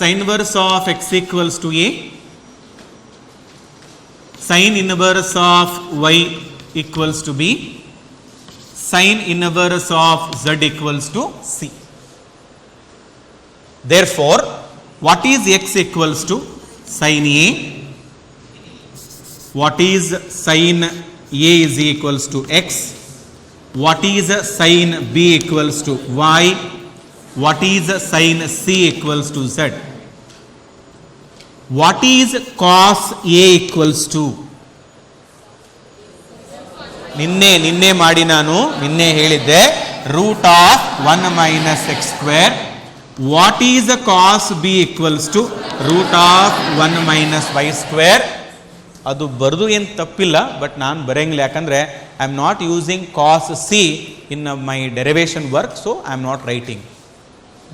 sine inverse of x equals to a, sin inverse of y equals to b, sin inverse of z equals to c. Therefore, what is x equals to? Sin a. What is sin a is equals to x. What is sin b equals to y. What is sin c equals to z. What is cos a equals to? ನಿನ್ನೆ ಮಾಡಿ ನಾನು ನಿನ್ನೆ ಹೇಳಿದ್ದೆ, root of 1 minus x square. What is the cos b equals to root of 1 minus y square. ಅದು ಬರೆದು ಏನು ತಪ್ಪಿಲ್ಲ, but ನಾನು ಬರೆಯಂಗಿಲ್ಲ, ಯಾಕಂದರೆ I am not using cos c in my derivation work, so I am not writing.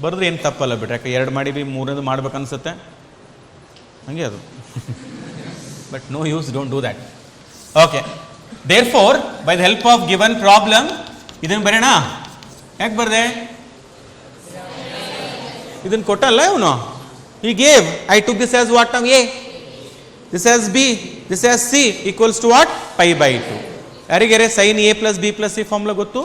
ಬರೆದ್ರೆ ಏನು ತಪ್ಪಲ್ಲ ಬಿಟ್ರೆ, ಯಾಕೆ 2 ಮಾಡಿ 3 ಮಾಡ್ಬೇಕು ಅನ್ಸುತ್ತೆ, ಹಂಗೆ ಅದು but no use, don't do that. Okay, therefore by the help of given problem ಇದನ್ನು ಬರೋಣ. ಯಾಕೆ ಬರ್ದೆ? ಇದನ್ನು ಕೊಟ್ಟಲ್ಲ ಇವನು. He gave, I took this as what now? A, this as B, this as C equals to what? Pi by 2. ಯಾರಿಗೆರೆ sin A plus B plus C formula ಗೊತ್ತು?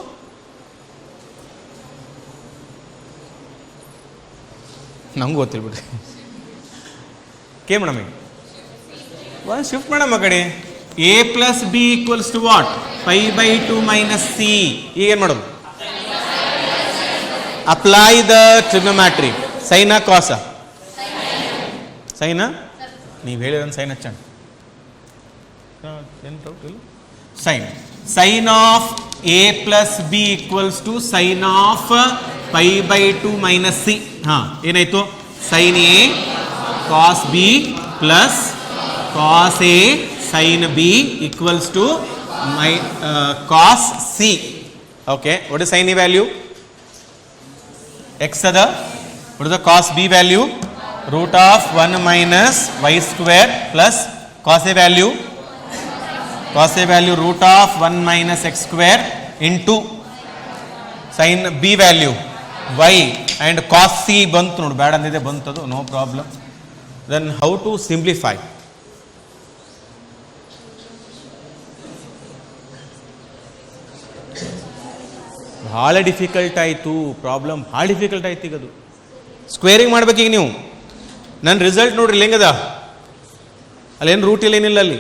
ನಮ್ಗೆ ಗೊತ್ತಿಲ್ಲ ಬಿಡ್ರಿ. ಕೆ ಮೇಡಮ್ ಒಂದು ಶಿಫ್ಟ್ ಮೇಡಮ್ ಆ ಕಡೆ. A plus B equals to what? Pi by 2 minus C. ಈಗ ಏನು ಮಾಡೋದು? Apply the trigonometry. ಸೈನಾ ಕಾಸ? ಸೈನಾ? ನೀವು ಹೇಳಿದ್ರೆ ಸೈನ್ ಹಚ್ಚೋಣ. Sine. Sine of A plus B equals to sine of pi by 2 minus C. ಹಾಂ, ಏನಾಯಿತು? Sine A cos B plus cos A sin B equals to cos C. Okay, what is sin A value? X ada. What is the cos B value? Root of 1 minus y square plus cos A value. Cos A value root of 1 minus x square into sin B value y and cos C ಬಂತು ನೋಡಿ, ಬೇಡ ಅಂದಿದೆ ಬಂತದು, no problem. Then how to simplify? ಭಾಳ difficult ಆಯಿತು problem, ಭಾಳ difficult ಆಯ್ತು. ಈಗ ಅದು squaring ಮಾಡ್ಬೇಕೀಗ ನೀವು. ನನ್ನ ರಿಸಲ್ಟ್ ನೋಡ್ರಿ ಹೆಂಗದ, ಅಲ್ಲೇನು ರೂಟ್ ಇಲ್ಲ ಏನಿಲ್ಲ, ಅಲ್ಲಿ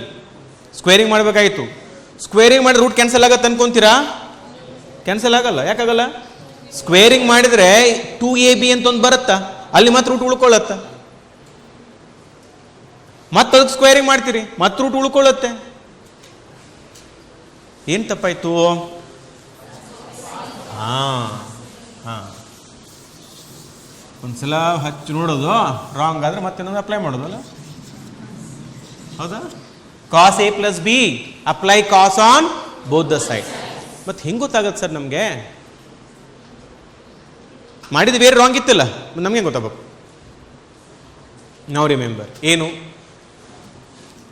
ಸ್ಕ್ವೇರಿಂಗ್ ಮಾಡಬೇಕಾಯಿತು. ಸ್ಕ್ವೇರಿಂಗ್ ಮಾಡಿ ರೂಟ್ ಕ್ಯಾನ್ಸಲ್ ಆಗತ್ತೆ ಅನ್ಕೊಂತೀರಾ? ಕ್ಯಾನ್ಸಲ್ ಆಗಲ್ಲ. ಯಾಕಾಗಲ್ಲ? ಸ್ಕ್ವೇರಿಂಗ್ ಮಾಡಿದರೆ 2ab ಅಂತ ಒಂದು ಬರುತ್ತಾ, ಅಲ್ಲಿ ಮತ್ತೆ ರೂಟ್ ಉಳ್ಕೊಳ್ಳುತ್ತೆ. ಮತ್ತೆ ಅದಕ್ಕೆ ಸ್ಕ್ವೇರಿಂಗ್ ಮಾಡ್ತೀರಿ, ಮತ್ತೆ ರೂಟ್ ಉಳ್ಕೊಳ್ಳುತ್ತೆ. ಏನು ತಪ್ಪಾಯಿತು? ಒಂದ್ಸಲ ಹಚ್ಚಿ ನೋಡೋದು, ರಾಂಗ್ ಆದರೆ ಮತ್ತೆ ಇನ್ನೊಂದು ಅಪ್ಲೈ ಮಾಡೋದಲ್ಲ, ಹೌದಾ? Cos A plus b apply cos on both the side. ಮತ್ತೆ ಹಿಂಗೆ ಗೊತ್ತಾಗತ್ತೆ ಸರ್ ನಮಗೆ, ಮಾಡಿದ್ದು ಬೇರೆ ರಾಂಗ್ ಇತ್ತಿಲ್ಲ, ನಮಗೆ ಗೊತ್ತಾಗಬೇಕು. ನಾವು ರಿಮೆಂಬರ್ ಏನು?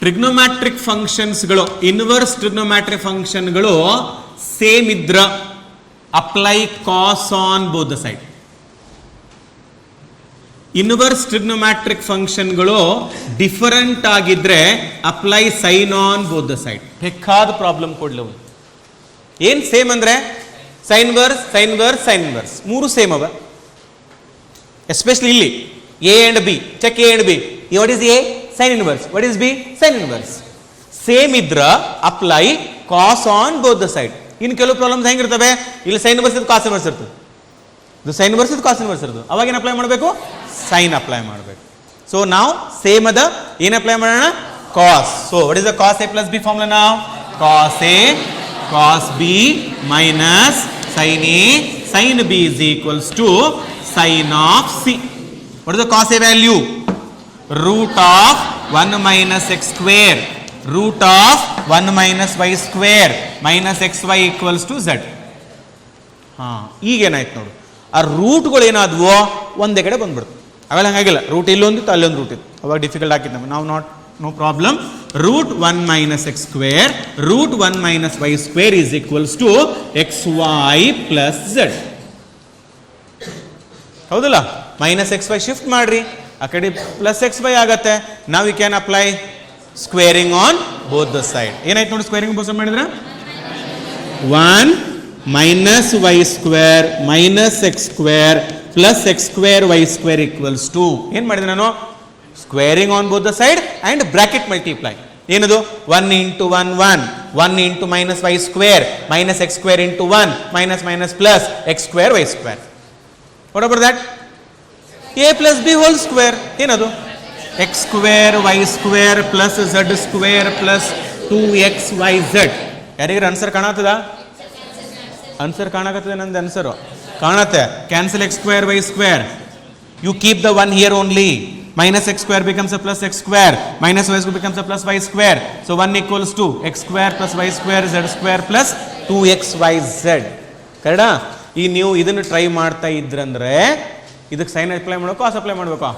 ಟ್ರಿಗ್ನೋಮ್ಯಾಟ್ರಿಕ್ ಫಂಕ್ಷನ್ಸ್ಗಳು, ಇನ್ವರ್ಸ್ ಟ್ರಿಗ್ನೋಮ್ಯಾಟ್ರಿಕ್ ಫಂಕ್ಷನ್ಗಳು ಸೇಮ್ ಇದ್ರ apply cos on both the side. Inverse trigonometric ಫಂಕ್ಷನ್ಗಳು ಡಿಫರೆಂಟ್ ಆಗಿದ್ರೆ apply sine on both the side. ಬೇಕಾದ ಪ್ರಾಬ್ಲಮ್ ಕೊಡ್ಲವು. ಏನು ಸೇಮ್ ಅಂದರೆ sine inverse, sine inverse, sine inverse ಮೂರು ಸೇಮ್ ಅವ. ಎಸ್ಪೆಷಲಿ ಇಲ್ಲಿ A and B, check A and B. What is A? Sine inverse. What is B? Sine inverse. Same ಇದ್ರ apply cos on both the side. ಇನ್ನು ಕೆಲವು problems ಹೆಂಗಿರ್ತವೆ, ಇಲ್ಲಿ sine inverse ಇದು, cos inverse ಇರ್ತದೆ. ಇದು sine inverse ಇದು, cos inverse ಇರ್ತದೆ. ಅವಾಗ ಏನು ಅಪ್ಲೈ ಮಾಡಬೇಕು? ಸೈನ್ ಅಪ್ಲೈ ಮಾಡಬೇಕು. ಸೊ ನಾವು ಸೇಮ್ ಅದ, ಏನು ಅಪ್ಲೈ ಮಾಡೋಣ? Cos. So what is the cos A plus B formula? ನಾವು cos A cos B minus sine A sine B is equals to sine of C. What is the cos A value? Root of 1 minus x square root of 1 minus y square minus x y equals to z. ಹಾಂ, ಈಗೇನಾಯ್ತು ನೋಡು, ಆ ರೂಟ್ಗಳು ಏನಾದವೋ ಒಂದೇ ಕಡೆ ಬಂದ್ಬಿಡ್ತು. ಅವೆಲ್ಲ ಹಂಗಾಗಿಲ್ಲ, root ಇಲ್ಲೊಂದಿತ್ತು ಅಲ್ಲೊಂದು root ಇತ್ತು, ಅವಾಗ ಡಿಫಿಕಲ್ಟ್ ಆಗಿತ್ತು ನಮಗೆ. ನಾವು not no problem. Root 1 minus x square root 1 minus y square is equals to x y plus z. ಹೌದಲ್ಲ? ಮೈನಸ್ ಎಕ್ಸ್ ವೈ ಶಿಫ್ಟ್ ಮಾಡ್ರಿ, ಆ ಕಡೆ ಪ್ಲಸ್ ಎಕ್ಸ್ ವೈ ಆಗತ್ತೆ. ನಾವು we can apply squaring on both the side. ಏನಾಯ್ತು ನೋಡಿ, squaring both side ಮಾಡಿದ್ರೆ 1 minus y square minus x square plus x square y square equals to, ಏನು ಮಾಡಿದೆ ನಾನು? Squaring on both the side and bracket multiply. ಏನದು? 1 into 1 1 1 into minus y square minus x square into 1 minus minus plus x square y square. What about that? A plus B whole square. ಏನದು? X square y square plus z square plus 2xyz. ಯಾರಿಗಾರ answer ಕಾಣತ್ತದ? Answer ಕಾಣಕತ್ತದೆ? ನಂದು answer ಕಾಣತ್ತೆ. Cancel x square y square. You keep the 1 here only. Minus x square becomes a plus x square. Minus y square becomes a plus y square. So 1 equals to x square plus y square z square plus 2xyz. ಕರೆಕ್ಟಾ? ಈ ನೀವು ಇದನ್ನು try ಮಾಡ್ತಾ ಇದ್ರಂದ್ರೆ ಇದಕ್ಕೆ sign apply ಮಾಡಬೇಕು, ಕಾಸ್ apply ಮಾಡಬೇಕು?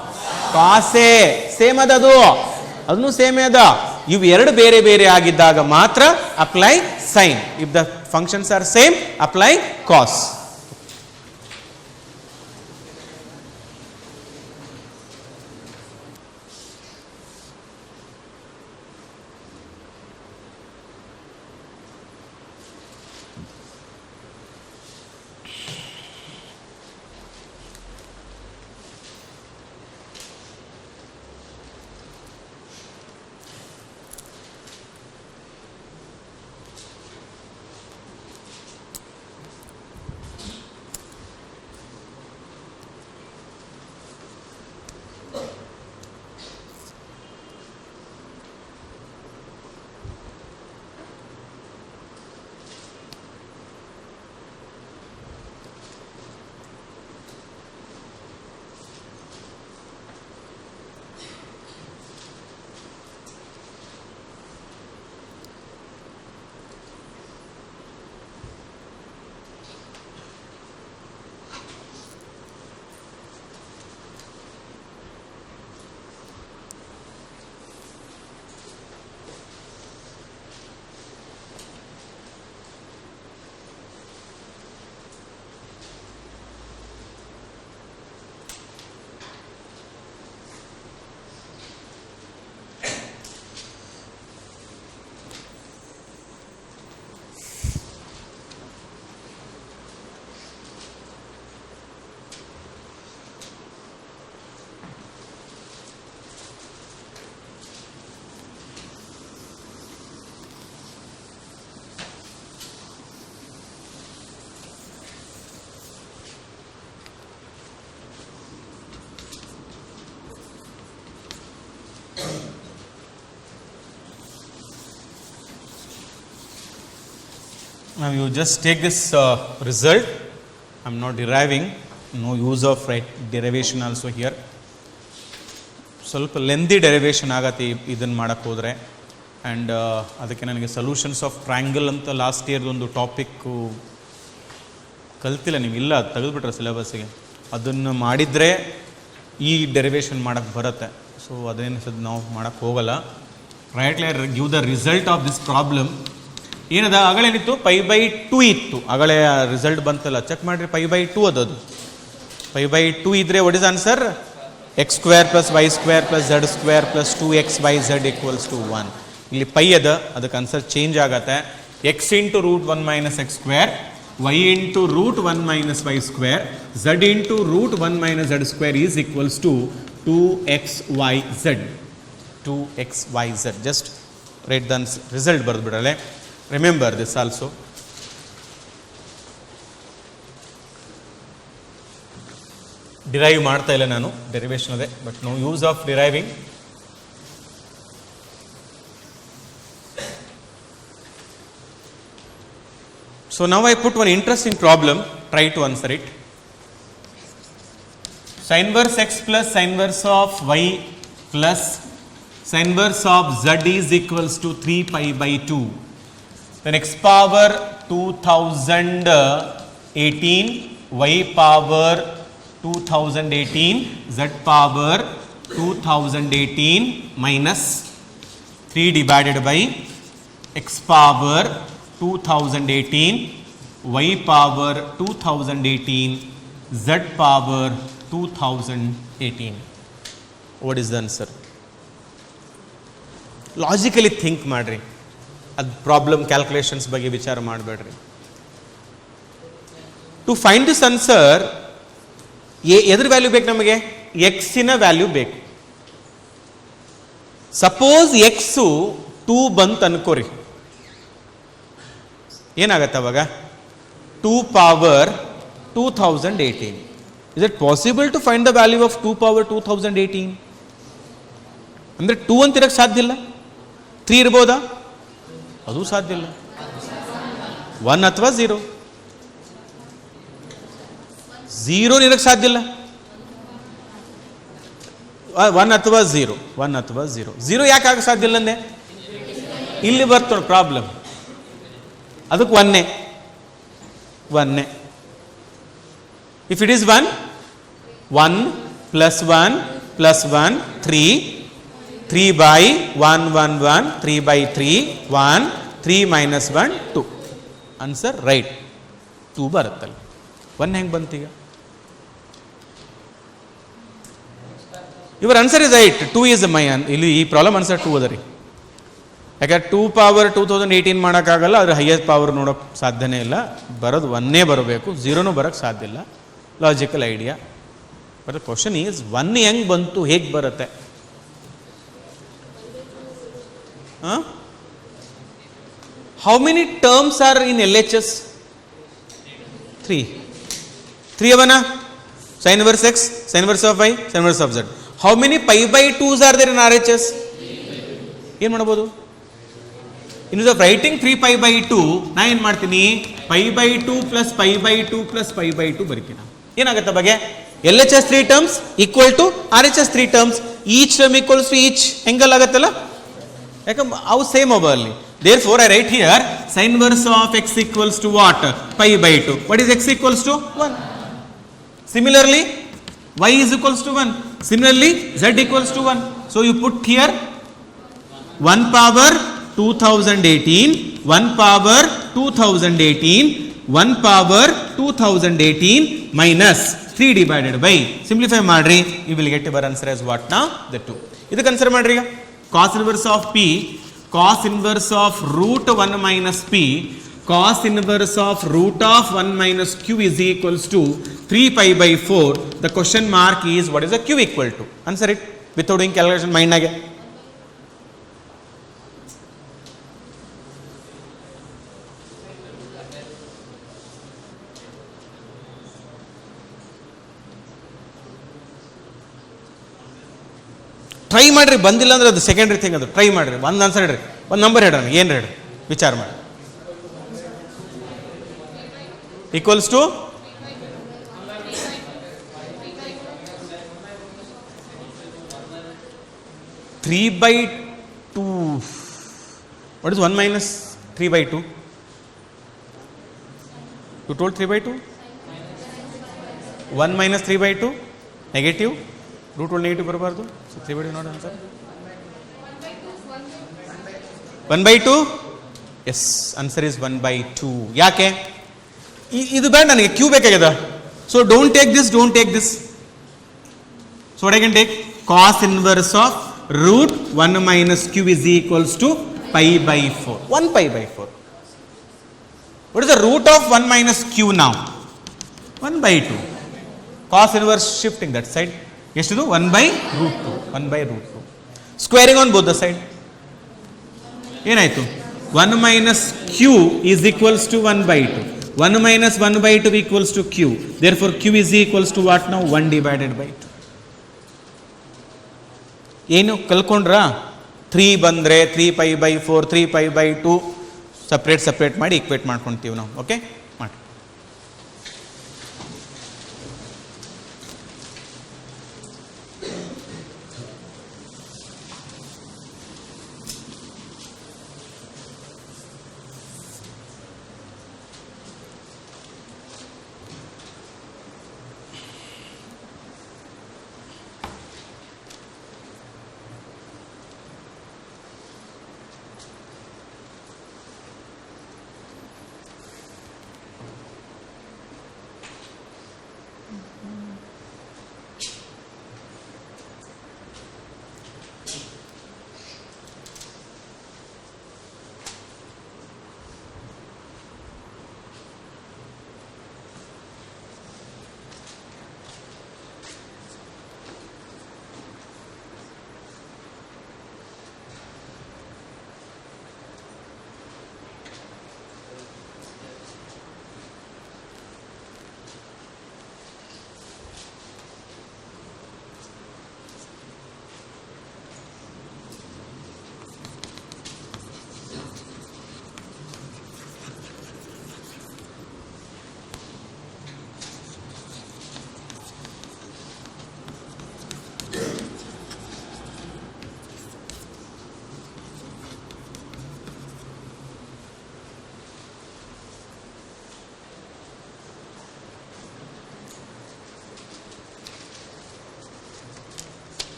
ಕಾಸೇ same ಅದ, ಅದು ಅದನ್ನು ಸೇಮೇ ಅದ. ಇವು ಎರಡು ಬೇರೆ ಬೇರೆ ಆಗಿದ್ದಾಗ ಮಾತ್ರ apply sine. If the functions are same apply cos. Now you just take this result. I am not deriving, no use of derivation also here. ಸ್ವಲ್ಪ ಲೆಂದಿ ಡೆರಿವೇಷನ್ ಆಗತ್ತೆ ಇದನ್ನು ಮಾಡೋಕ್ಕೆ ಹೋದರೆ. ಆ್ಯಂಡ್ ಅದಕ್ಕೆ ನನಗೆ ಸೊಲ್ಯೂಷನ್ಸ್ ಆಫ್ ಟ್ರಯಾಂಗಲ್ ಅಂತ last ಇಯರ್ದೊಂದು topic ಕಲ್ತಿಲ್ಲ ನೀವು, ಇಲ್ಲ ಅದು ತೆಗೆದುಬಿಟ್ರೆ ಸಿಲೆಬಸ್ಸಿಗೆ. ಅದನ್ನು ಮಾಡಿದರೆ ಈ ಡೆರಿವೇಷನ್ ಮಾಡೋಕ್ಕೆ ಬರುತ್ತೆ. ಸೊ ಅದೇನು ಸದ್ ನಾವು ಮಾಡೋಕ್ಕೆ ಹೋಗಲ್ಲ. Rightly give the result of this problem. ಏನದ ಅಗಳೇನಿತ್ತು, π/2 ಇತ್ತು. ಅಗಳೇ ರಿಸಲ್ಟ್ ಬಂತಲ್ಲ, ಚೆಕ್ ಮಾಡಿರಿ. π/2 ಅದು π/2 ಇದ್ದರೆ what is answer? x² + y² + z² + 2xyz = 1. ಇಲ್ಲಿ ಪೈ ಅದ, ಅದಕ್ಕೆ ಆನ್ಸರ್ ಚೇಂಜ್ ಆಗತ್ತೆ. x × √1 - x², y × √1 - y², z × √1 - z² is equals to 2xyz. 2xyz. Just write the result ಬರೆದ್ಬಿಡಲೆ. Remember this also. ಡಿರೈವ್ ಮಾಡ್ತಾ ಇಲ್ಲ ನಾನು, ಡೆರಿವೇಷನ್ ಅದೇ, but no use of deriving. So now I put one interesting problem, try to answer it. Sin inverse x plus sin inverse of y plus sin inverse of z is equals to 3π/2. Then x power 2018, y power 2018, z power 2018 minus 3 divided by x power 2018, y power 2018, z power 2018. What is the answer? Logically think ಮಾಡ್ರಿ, ಅದು problem calculations ಬಗ್ಗೆ ವಿಚಾರ ಮಾಡಬೇಡ್ರಿ. To find this answer ಎದ್ರ value ಬೇಕು ನಮಗೆ? ಎಕ್ಸಿನ value ಬೇಕು. ಸಪೋಸ್ ಎಕ್ಸು 2 ಬಂತು ಅನ್ಕೋರಿ, ಏನಾಗತ್ತೆ ಅವಾಗ? 2 power 2018. Is it possible to find the value of 2 power 2018? ಅಂದರೆ 2 ಅಂತ ಇರಕ್ಕೆ ಸಾಧ್ಯ ಇಲ್ಲ. 3 ಇರ್ಬೋದಾ? ಅದು ಸಾಧ್ಯ ಇಲ್ಲ. 1 ಅಥವಾ 0. 0 ಇರಕ್ಕೆ ಸಾಧ್ಯ ಇಲ್ಲ. 1 ಅಥವಾ 0. 1 ಅಥವಾ 0. 0 ಯಾಕೆ ಆಗ ಸಾಧ್ಯ ಇಲ್ಲ ಅಂದೆ? ಇಲ್ಲಿ ಬರ್ತೋಣ ಪ್ರಾಬ್ಲಮ್. ಅದಕ್ಕೆ 1. If it is 1 + 1 + 1 3, 3 by 1 1 1 3 by 3 1 3 minus 1 2 answer right 2 ಬರುತ್ತಲ್ಲ. 1 ಹೆಂಗೆ ಬಂತು ಈಗ? Your answer is right. 2 is my ಇಲ್ಲಿ ಈ ಪ್ರಾಬ್ಲಮ್ ಆನ್ಸರ್ 2 ಅದ ರೀ. ಯಾಕಂದ್ರೆ 2 ಪವರ್ 2018 ಮಾಡೋಕ್ಕಾಗಲ್ಲ, ಅದ್ರ ಹೈಯೆಸ್ಟ್ ಪವರ್ ನೋಡೋಕೆ ಸಾಧ್ಯನೇ ಇಲ್ಲ. ಬರೋದು 1 ಬರಬೇಕು, 0 ಬರೋಕ್ಕೆ ಸಾಧ್ಯ ಇಲ್ಲ. Logical idea. But question is 1 ಹೆಂಗೆ ಬಂತು, ಹೇಗೆ ಬರುತ್ತೆ? How many terms are in LHS? 3 ಅವನ sin inverse x, sin inverse of y, sin inverse of z. How many pi by 2s are there in RHS? ಏನು ಮಾಡ್ಬೋದು? ಇನ್ಸ್ of writing 3 pi by 2 ನಾ ಏನು ಮಾಡ್ತೀನಿ, pi by 2 plus pi by 2 plus pi by 2 ಬರೀತೀನಿ. ಏನಾಗುತ್ತೆ ಬಗ್ಗೆ? LHS 3 terms equal to RHS 3 terms, each term equals to each angle ಆಗುತ್ತಲ್ಲ, ಯಾಕಂದ್ರೆ ಅವು ಸೇಮ್ ಅವ ಅಲ್ಲಿ. Therefore I write here sin inverse of x equals to what? Pi by 2. What is x equals to? 1. Similarly y is equals to 1. Similarly z equals to 1. So you put here 1 power 2018, 1 power 2018, 1 power 2018 minus 3 divided by, simplify ಮಾಡ್ರಿ, you will get your answer as what now? The 2. ಇದು consider ಮಾಡ್ರಿ. ಈಗ cos inverse of p, cos inverse of root 1 minus p, cos inverse of root of 1 minus q is equals to 3 pi by 4. The question mark is what is the q equal to? Answer it without doing calculation mind nage. Try ಮಾಡಿರಿ, ಬಂದಿಲ್ಲ ಅಂದ್ರೆ ಅದು secondary thing. ಅದು try ಮಾಡಿರಿ, ಒಂದು answer ಹೇಳ್ರಿ, ಒಂದು number ಹೇಳ್ರಿ, ಏನು ಹೇಳ್ರಿ, ವಿಚಾರ ಮಾಡಿ. Equals to 3 by 2. What is 1 minus 3 by 2? You told 3 by 2? 1 minus 3 by 2? Negative? Root will negative ಬರಬಾರ್ದು. So 3 by 2 not answer. 1 by 2? Yes, answer is 1 by 2. ಯಾಕೆ? ಇದು ಬೇಡ ನನಗೆ, ಕ್ಯೂ ಬೇಕಾಗಿದೆ. So don't take this, don't take this. So what I can take? Cos inverse of root 1 minus q is equals to pi by 4. 1 pi by 4. What is the root of 1 minus q now? 1 by 2. Cos inverse shifting that side. Yes, 1 by root 2. 1 by root 2. Squaring on both the side. ಏನಾಯಿತು? 1 minus q is equals to 1 by 2. 1 minus 1 by 2 equals to q. Therefore q is equals to what now? 1 divided by 2. ಏನು ಕಲ್ಕೊಂಡ್ರಾ? 3 ಬಂದರೆ 3 pi by 4, 3 pi by 2 separate ಮಾಡಿ equate ಮಾಡ್ಕೊತೀವಿ ನಾವು. Okay ಮಾಡಿ.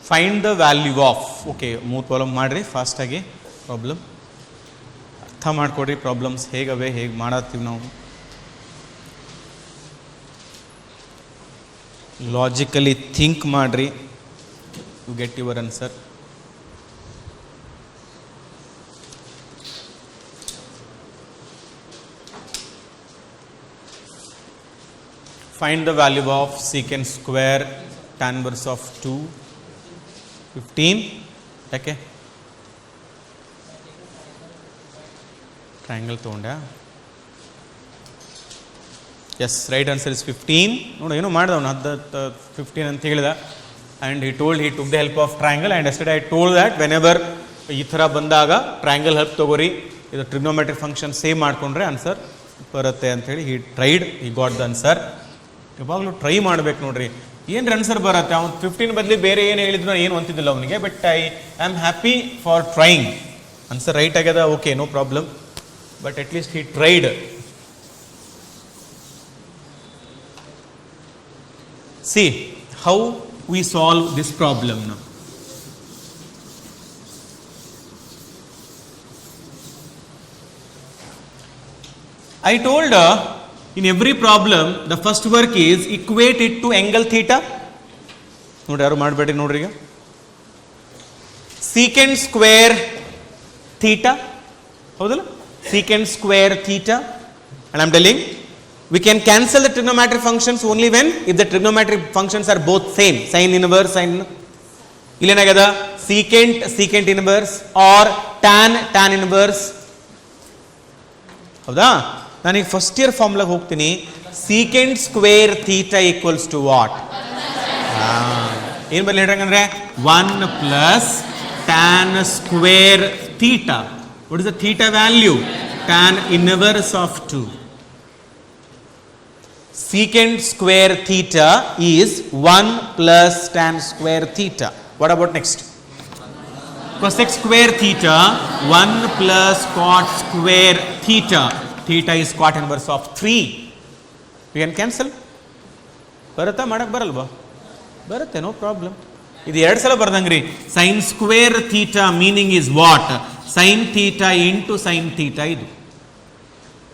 Find the value of. Okay, 3 problem ಮಾಡಿರಿ ಫಾಸ್ಟಾಗಿ. Problem ಅರ್ಥ ಮಾಡಿಕೊಡ್ರಿ, ಪ್ರಾಬ್ಲಮ್ಸ್ ಹೇಗವೆ, ಹೇಗೆ ಮಾಡತ್ತೀವಿ ನಾವು. ಲಾಜಿಕಲಿ ಥಿಂಕ್ ಮಾಡಿರಿ, you get your answer. Find the value of secant square tan inverse of 2, 15. Okay. Triangle ತೊಗೊಂಡ. Yes, right answer is 15. ನೋಡು ಏನೋ ಮಾಡಿದವನು 15 ಅಂತ ಹೇಳಿದ. And he took the help of triangle, and yesterday I told that whenever ಈ ಥರ ಬಂದಾಗ triangle help ತಗೋರಿ, ಇದು ಟ್ರಿಗ್ನೋಮೆಟ್ರಿಕ್ ಫಂಕ್ಷನ್ ಸೇವ್ ಮಾಡಿಕೊಂಡ್ರೆ ಆನ್ಸರ್ ಬರುತ್ತೆ ಅಂಥೇಳಿ he got the answer. ಯಾವಾಗಲೂ ಟ್ರೈ ಮಾಡ್ಬೇಕು ನೋಡ್ರಿ, ಏನು ಆನ್ಸರ್ ಬರುತ್ತೆ. ಅವ್ನು 15 ಬದಲಿ ಬೇರೆ ಏನು ಹೇಳಿದ್ರು ಏನು ಅಂತಿದ್ದಿಲ್ಲ ಅವನಿಗೆ. But I am happy for trying. Answer right ಆಗ್ಯದ, okay, no problem. But at least he tried. See how we solve this problem now. I told in every problem the first work is equate it to angle theta. ನೋಡಿ ಯಾರು ಮಾಡಬೇಡಿ ನೋಡ್ರಿ. ಈಗ secant square theta, ಹೌದಲ್ಲ, secant square theta, and I am telling we can cancel the trigonometric functions only when if the trigonometric functions are both same, sin inverse sin ಇಲ್ಲೇನಾಗದ secant inverse or tan inverse. ಹೌದಾ, ನಾನೀಗ first year ಫಾರ್ಮುಲಾಗೆ ಹೋಗ್ತೀನಿ. Secant square theta equals to what? ಏನು ಬರಲಿ ಹೇಳ್ರಂಗಂದ್ರೆ 1 plus tan square theta. What is the theta value? Tan inverse of 2. Secant square theta is 1 plus tan square theta. What about next? Cosec square theta 1 plus cot square theta. Theta is cot inverse of 3. We can cancel. ಬರುತ್ತಾ? ಮಾಡಕ್ಕೆ ಬರಲ್ವಾ? ಬರುತ್ತೆ, no problem. ಇದು 2 ಸಲ ಬರ್ದಂಗ್ರಿ. Sine square theta meaning is what? Sine theta into sine theta. ಇದು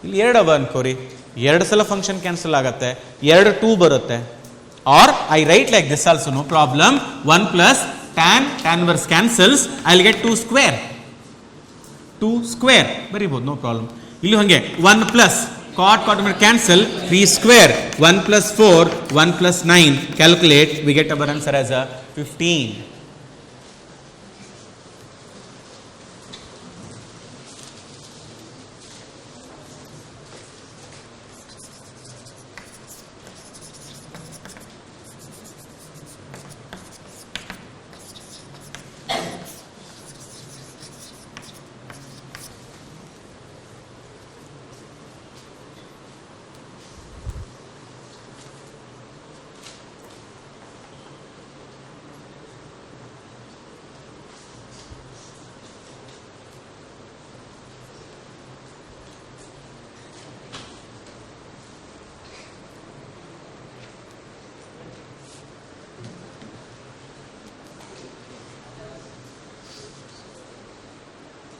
ಇಲ್ಲಿ 2 ಅವ ಅನ್ಕೋರಿ, 2 ಸಲ ಫಂಕ್ಷನ್ ಕ್ಯಾನ್ಸಲ್ ಆಗತ್ತೆ, 2 2 ಬರುತ್ತೆ. Or I write like this also, no problem. 1 ಪ್ಲಸ್ tan inverse cancels, I will get 2 square ಬರೀಬಹುದು, ನೋ ಪ್ರಾಬ್ಲಮ್. ಇಲ್ಲಿ ಹಂಗೆ 1 ಪ್ಲಸ್ cot cancel 3 square, 1 plus 4, 1 plus 9, calculate, we get our answer as a 15.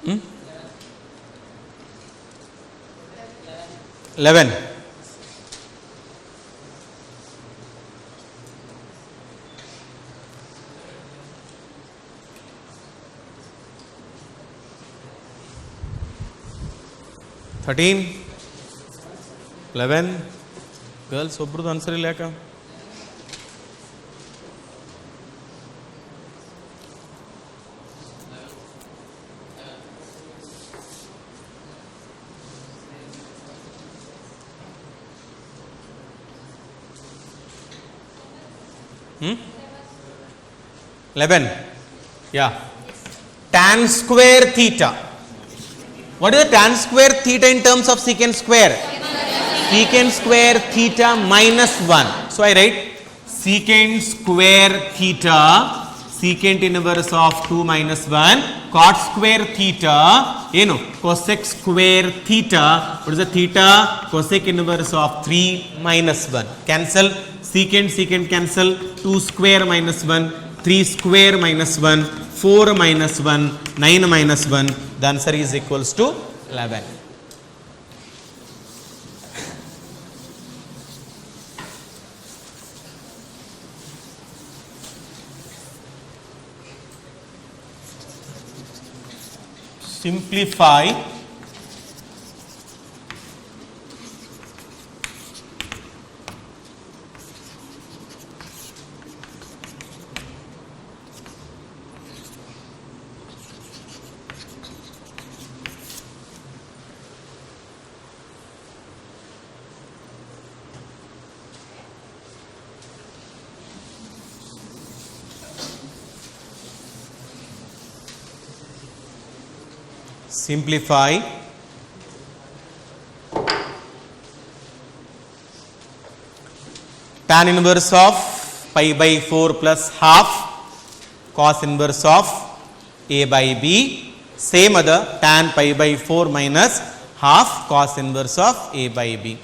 Hmm? 11. Thirteen, 11. Girls, ಒಬ್ರದ್ದು answer ಇಲ್ಲ ಯಾಕ? Hmm? 11. Yeah. Tan square theta. What is the tan square theta in terms of secant square? Secant square theta minus 1. So I write secant square theta, secant inverse of 2 minus 1, cot square theta, cosec square theta. What is the theta? Cosec inverse of 3 minus 1. Cancel. Secant cancel, 2 square minus 1, 3 square minus 1, 4 minus 1, 9 minus 1. The answer is equals to 11. Simplify tan inverse of pi by 4 plus half cos inverse of a by b, same other tan pi by 4 minus half cos inverse of a by b.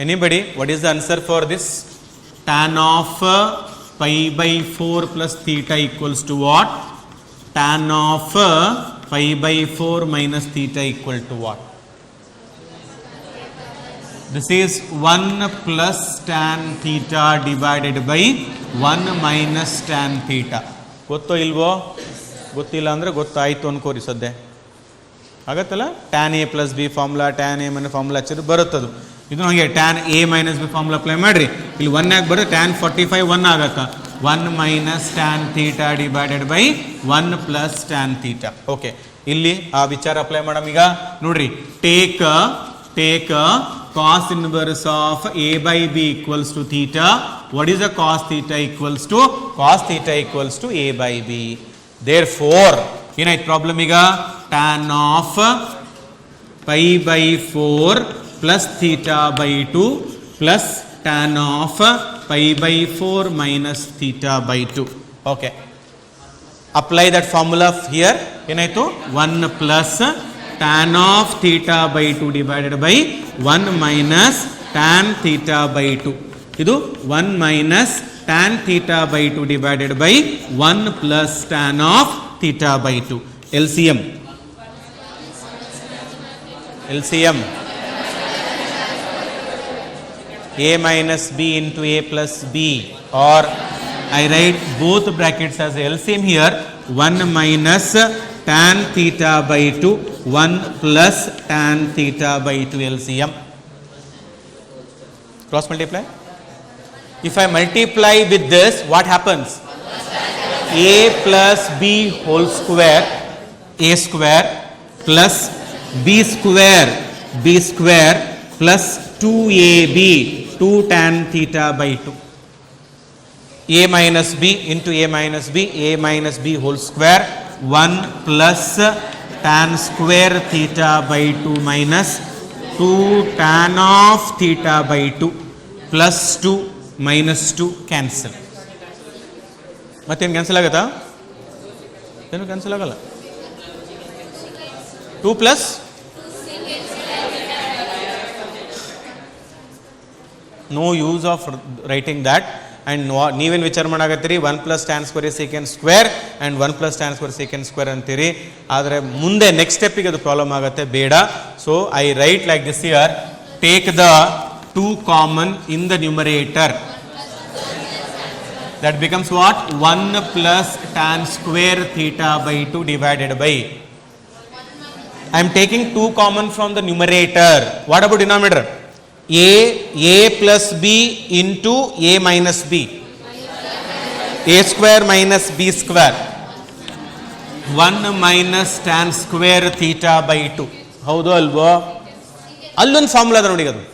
Anybody, what is the answer for this? Tan of pi by 4 plus theta equals to what? Tan of pi by 4 minus theta equal to what? This is 1 plus tan theta divided by 1 minus tan theta. ಗೊತ್ತೋ ಇಲ್ವೋ? ಗೊತ್ತಿಲ್ಲ ಅಂದರೆ ಗೊತ್ತಾಯಿತು ಅನ್ಕೋರಿ ಸದ್ಯ ಆಗತ್ತಲ್ಲ. Tan A plus B formula, tan A minus formula ಹಚ್ಚಿದ್ರೆ ಬರುತ್ತದು. ಇದು ಹಾಗೆ tan A minus B formula apply ಮಾಡಿರಿ. ಇಲ್ಲಿ 1 ಆಗಿ ಬರುತ್ತೆ, ಟ್ಯಾನ್ 45 1 ಆಗತ್ತೆ. 1 minus tan theta divided by 1 plus tan theta. Okay, ಇಲ್ಲಿ ಆ ವಿಚಾರ ಅಪ್ಲೈ ಮಾಡಮ್. ಈಗ ನೋಡ್ರಿ, take cos inverse of a by b equals to theta. What is the cos theta equals to? Cos theta equals to a by b. Therefore, ಏನಾಯ್ತು problem ಈಗ? tan of pi by 4 plus theta by 2 plus tan of pi by 4 minus theta by 2. Okay. Apply that formula here. ಏನಾಯ್ತು? 1 plus tan of theta by 2 divided by 1 minus tan theta by 2. ಇದು 1 minus tan theta by 2 divided by 1 plus tan of theta by 2. LCM. A minus b into a plus b, or I write both brackets as LCM here. 1 minus tan theta by 2, 1 plus tan theta by 2 LCM. Cross multiply. If I multiply with this, what happens? A plus b whole square, a square plus b square plus 2ab, 2 tan theta by 2. A minus b into a minus b whole square, 1 plus tan square theta by 2 minus 2 tan of theta by 2 plus 2 minus 2 cancel. ಮತ್ತೇನು cancel ಆಗುತ್ತಾ? ಏನು cancel ಆಗಲ್ಲ. 2 plus no use of writing that. And ನೀವೇನು ವಿಚಾರ ಮಾಡಾಕತ್ತೀರಿ? 1 plus tan square second square and 1 plus tan square second square ಅಂತೀರಿ. ಆದರೆ ಮುಂದೆ next ಸ್ಟೆಪ್ಪಿಗೆ ಅದು ಪ್ರಾಬ್ಲಮ್ ಆಗುತ್ತೆ, ಬೇಡ. So I write like this year. Take the 2 common in the numerator. That becomes what? 1 plus tan square theta by 2 divided by. I am taking 2 common from the numerator. What about denominator? A plus b into a minus b. A square minus b square. 1 minus tan square theta by 2. ಹೌದು ಅಲ್ವೋ? ಅಲ್ಲೊಂದು formula ಅದ ನೋಡಿ, ಅದು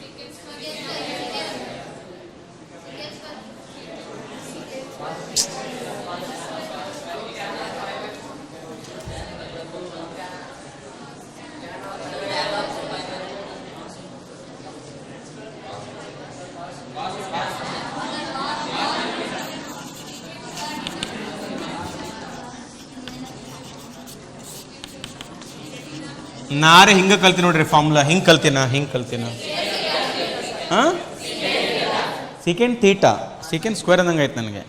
ನಾರೇ ಹಿಂಗೆ ಕಲ್ತೀನಿ ನೋಡ್ರಿ ಫಾರ್ಮುಲಾ. ಹಿಂಗೆ ಕಲ್ತಿನ ಹಾಂ, ಸೆಕೆಂಡ್ ಥೀಟಾ ಸೆಕೆಂಡ್ ಸ್ಕ್ವೇರ್ ಅಂದಂಗೆ ಆಯ್ತು ನನಗೆ.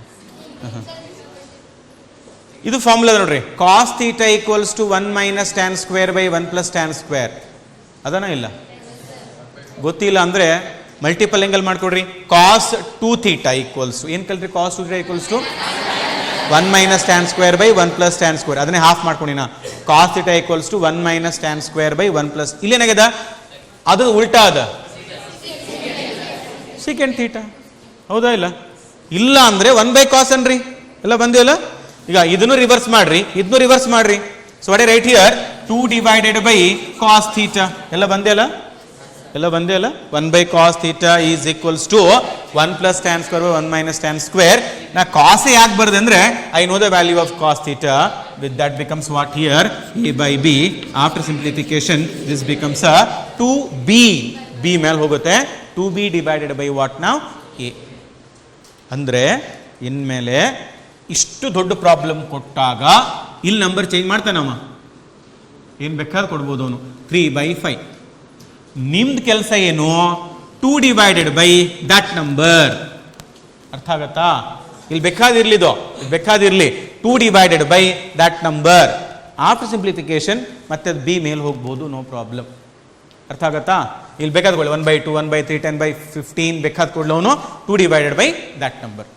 ಇದು ಫಾರ್ಮುಲಾ ನೋಡ್ರಿ, cos theta equals to 1 minus tan square by 1 plus tan square. ಅದನ್ನ ಇಲ್ಲ ಗೊತ್ತಿಲ್ಲ ಅಂದ್ರೆ ಮಲ್ಟಿಪಲ್ ಆಂಗಲ್ ಮಾಡ್ಕೊಡ್ರಿ. ಕಾಸ್ 2 ಥೀಟಾ ಈಕ್ವಲ್ಸ್ ಏನು ಕಲ್ತ್ರಿ? Cos 2 theta equals to 1 minus tan square by 1 plus tan square. ಅದನ್ನೇ ಹಾಫ್ ಮಾಡ್ಕೊಂಡಿ ನಾ. Cos theta equals to 1 minus tan square by 1 plus. ಇಲ್ಲೇನಾಗ್ಯದ? ಅದು ಉಲ್ಟಾ ಅದ, ಸೆಕೆಂಡ್ ಥೀಟಾ. ಹೌದಾ ಇಲ್ಲ? ಇಲ್ಲ ಅಂದ್ರೆ 1 ಬೈ ಕಾಸ್ ಅನ್ರಿ. ಎಲ್ಲ ಬಂದಿವಲ್ಲ? ಈಗ ಇದನ್ನು ರಿವರ್ಸ್ ಮಾಡ್ರಿ, ಇದನ್ನು ರಿವರ್ಸ್ ಮಾಡ್ರಿ. So what I write here? 2 divided by cos theta. ಎಲ್ಲ ಬಂದೇ ಅಲ್ಲ? ಎಲ್ಲ ಬಂದೇ ಅಲ್ಲ? 1 by cos theta is equals to 1 plus tan square by 1 minus tan square. ನಾ ಕಾಸ್ ಯಾಕೆ ಬರ್ದೆ ಅಂದ್ರೆ I know the value of cos theta. With that becomes what here? a by b. After simplification this becomes a 2b. b ಮೇಲೆ ಹೋಗುತ್ತೆ. 2b divided by what ನಾವು? a. ಅಂದ್ರೆ ಇನ್ಮೇಲೆ ಇಷ್ಟು ದೊಡ್ಡ ಪ್ರಾಬ್ಲಮ್ ಕೊಟ್ಟಾಗ ಇಲ್ಲಿ ನಂಬರ್ ಚೇಂಜ್ ಮಾಡ್ತಾನವ, ಏನು ಬೇಕಾದ್ರೆ ಕೊಡ್ಬೋದು ಅವನು. 3/5. ನಿಮ್ದು ಕೆಲಸ ಏನು? 2 ಡಿವೈಡೆಡ್ ಬೈ ದಟ್ ನಂಬರ್. ಅರ್ಥ ಆಗತ್ತಾ? ಇಲ್ಲಿ ಬೇಕಾದಿರ್ಲಿದು, ಬೇಕಾದಿರ್ಲಿ. 2 divided by that number. After simplification ಮತ್ತೆ ಬಿ ಮೇಲೆ ಹೋಗ್ಬೋದು, ನೋ ಪ್ರಾಬ್ಲಮ್. ಅರ್ಥ ಆಗತ್ತಾ? ಇಲ್ಲಿ ಬೇಕಾದ ಕೊಡಿ 1/2, 1/3, 10/15 ಬೇಕಾದ ಕೊಡ್ಲವನು 2 divided by that number.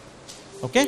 Okay.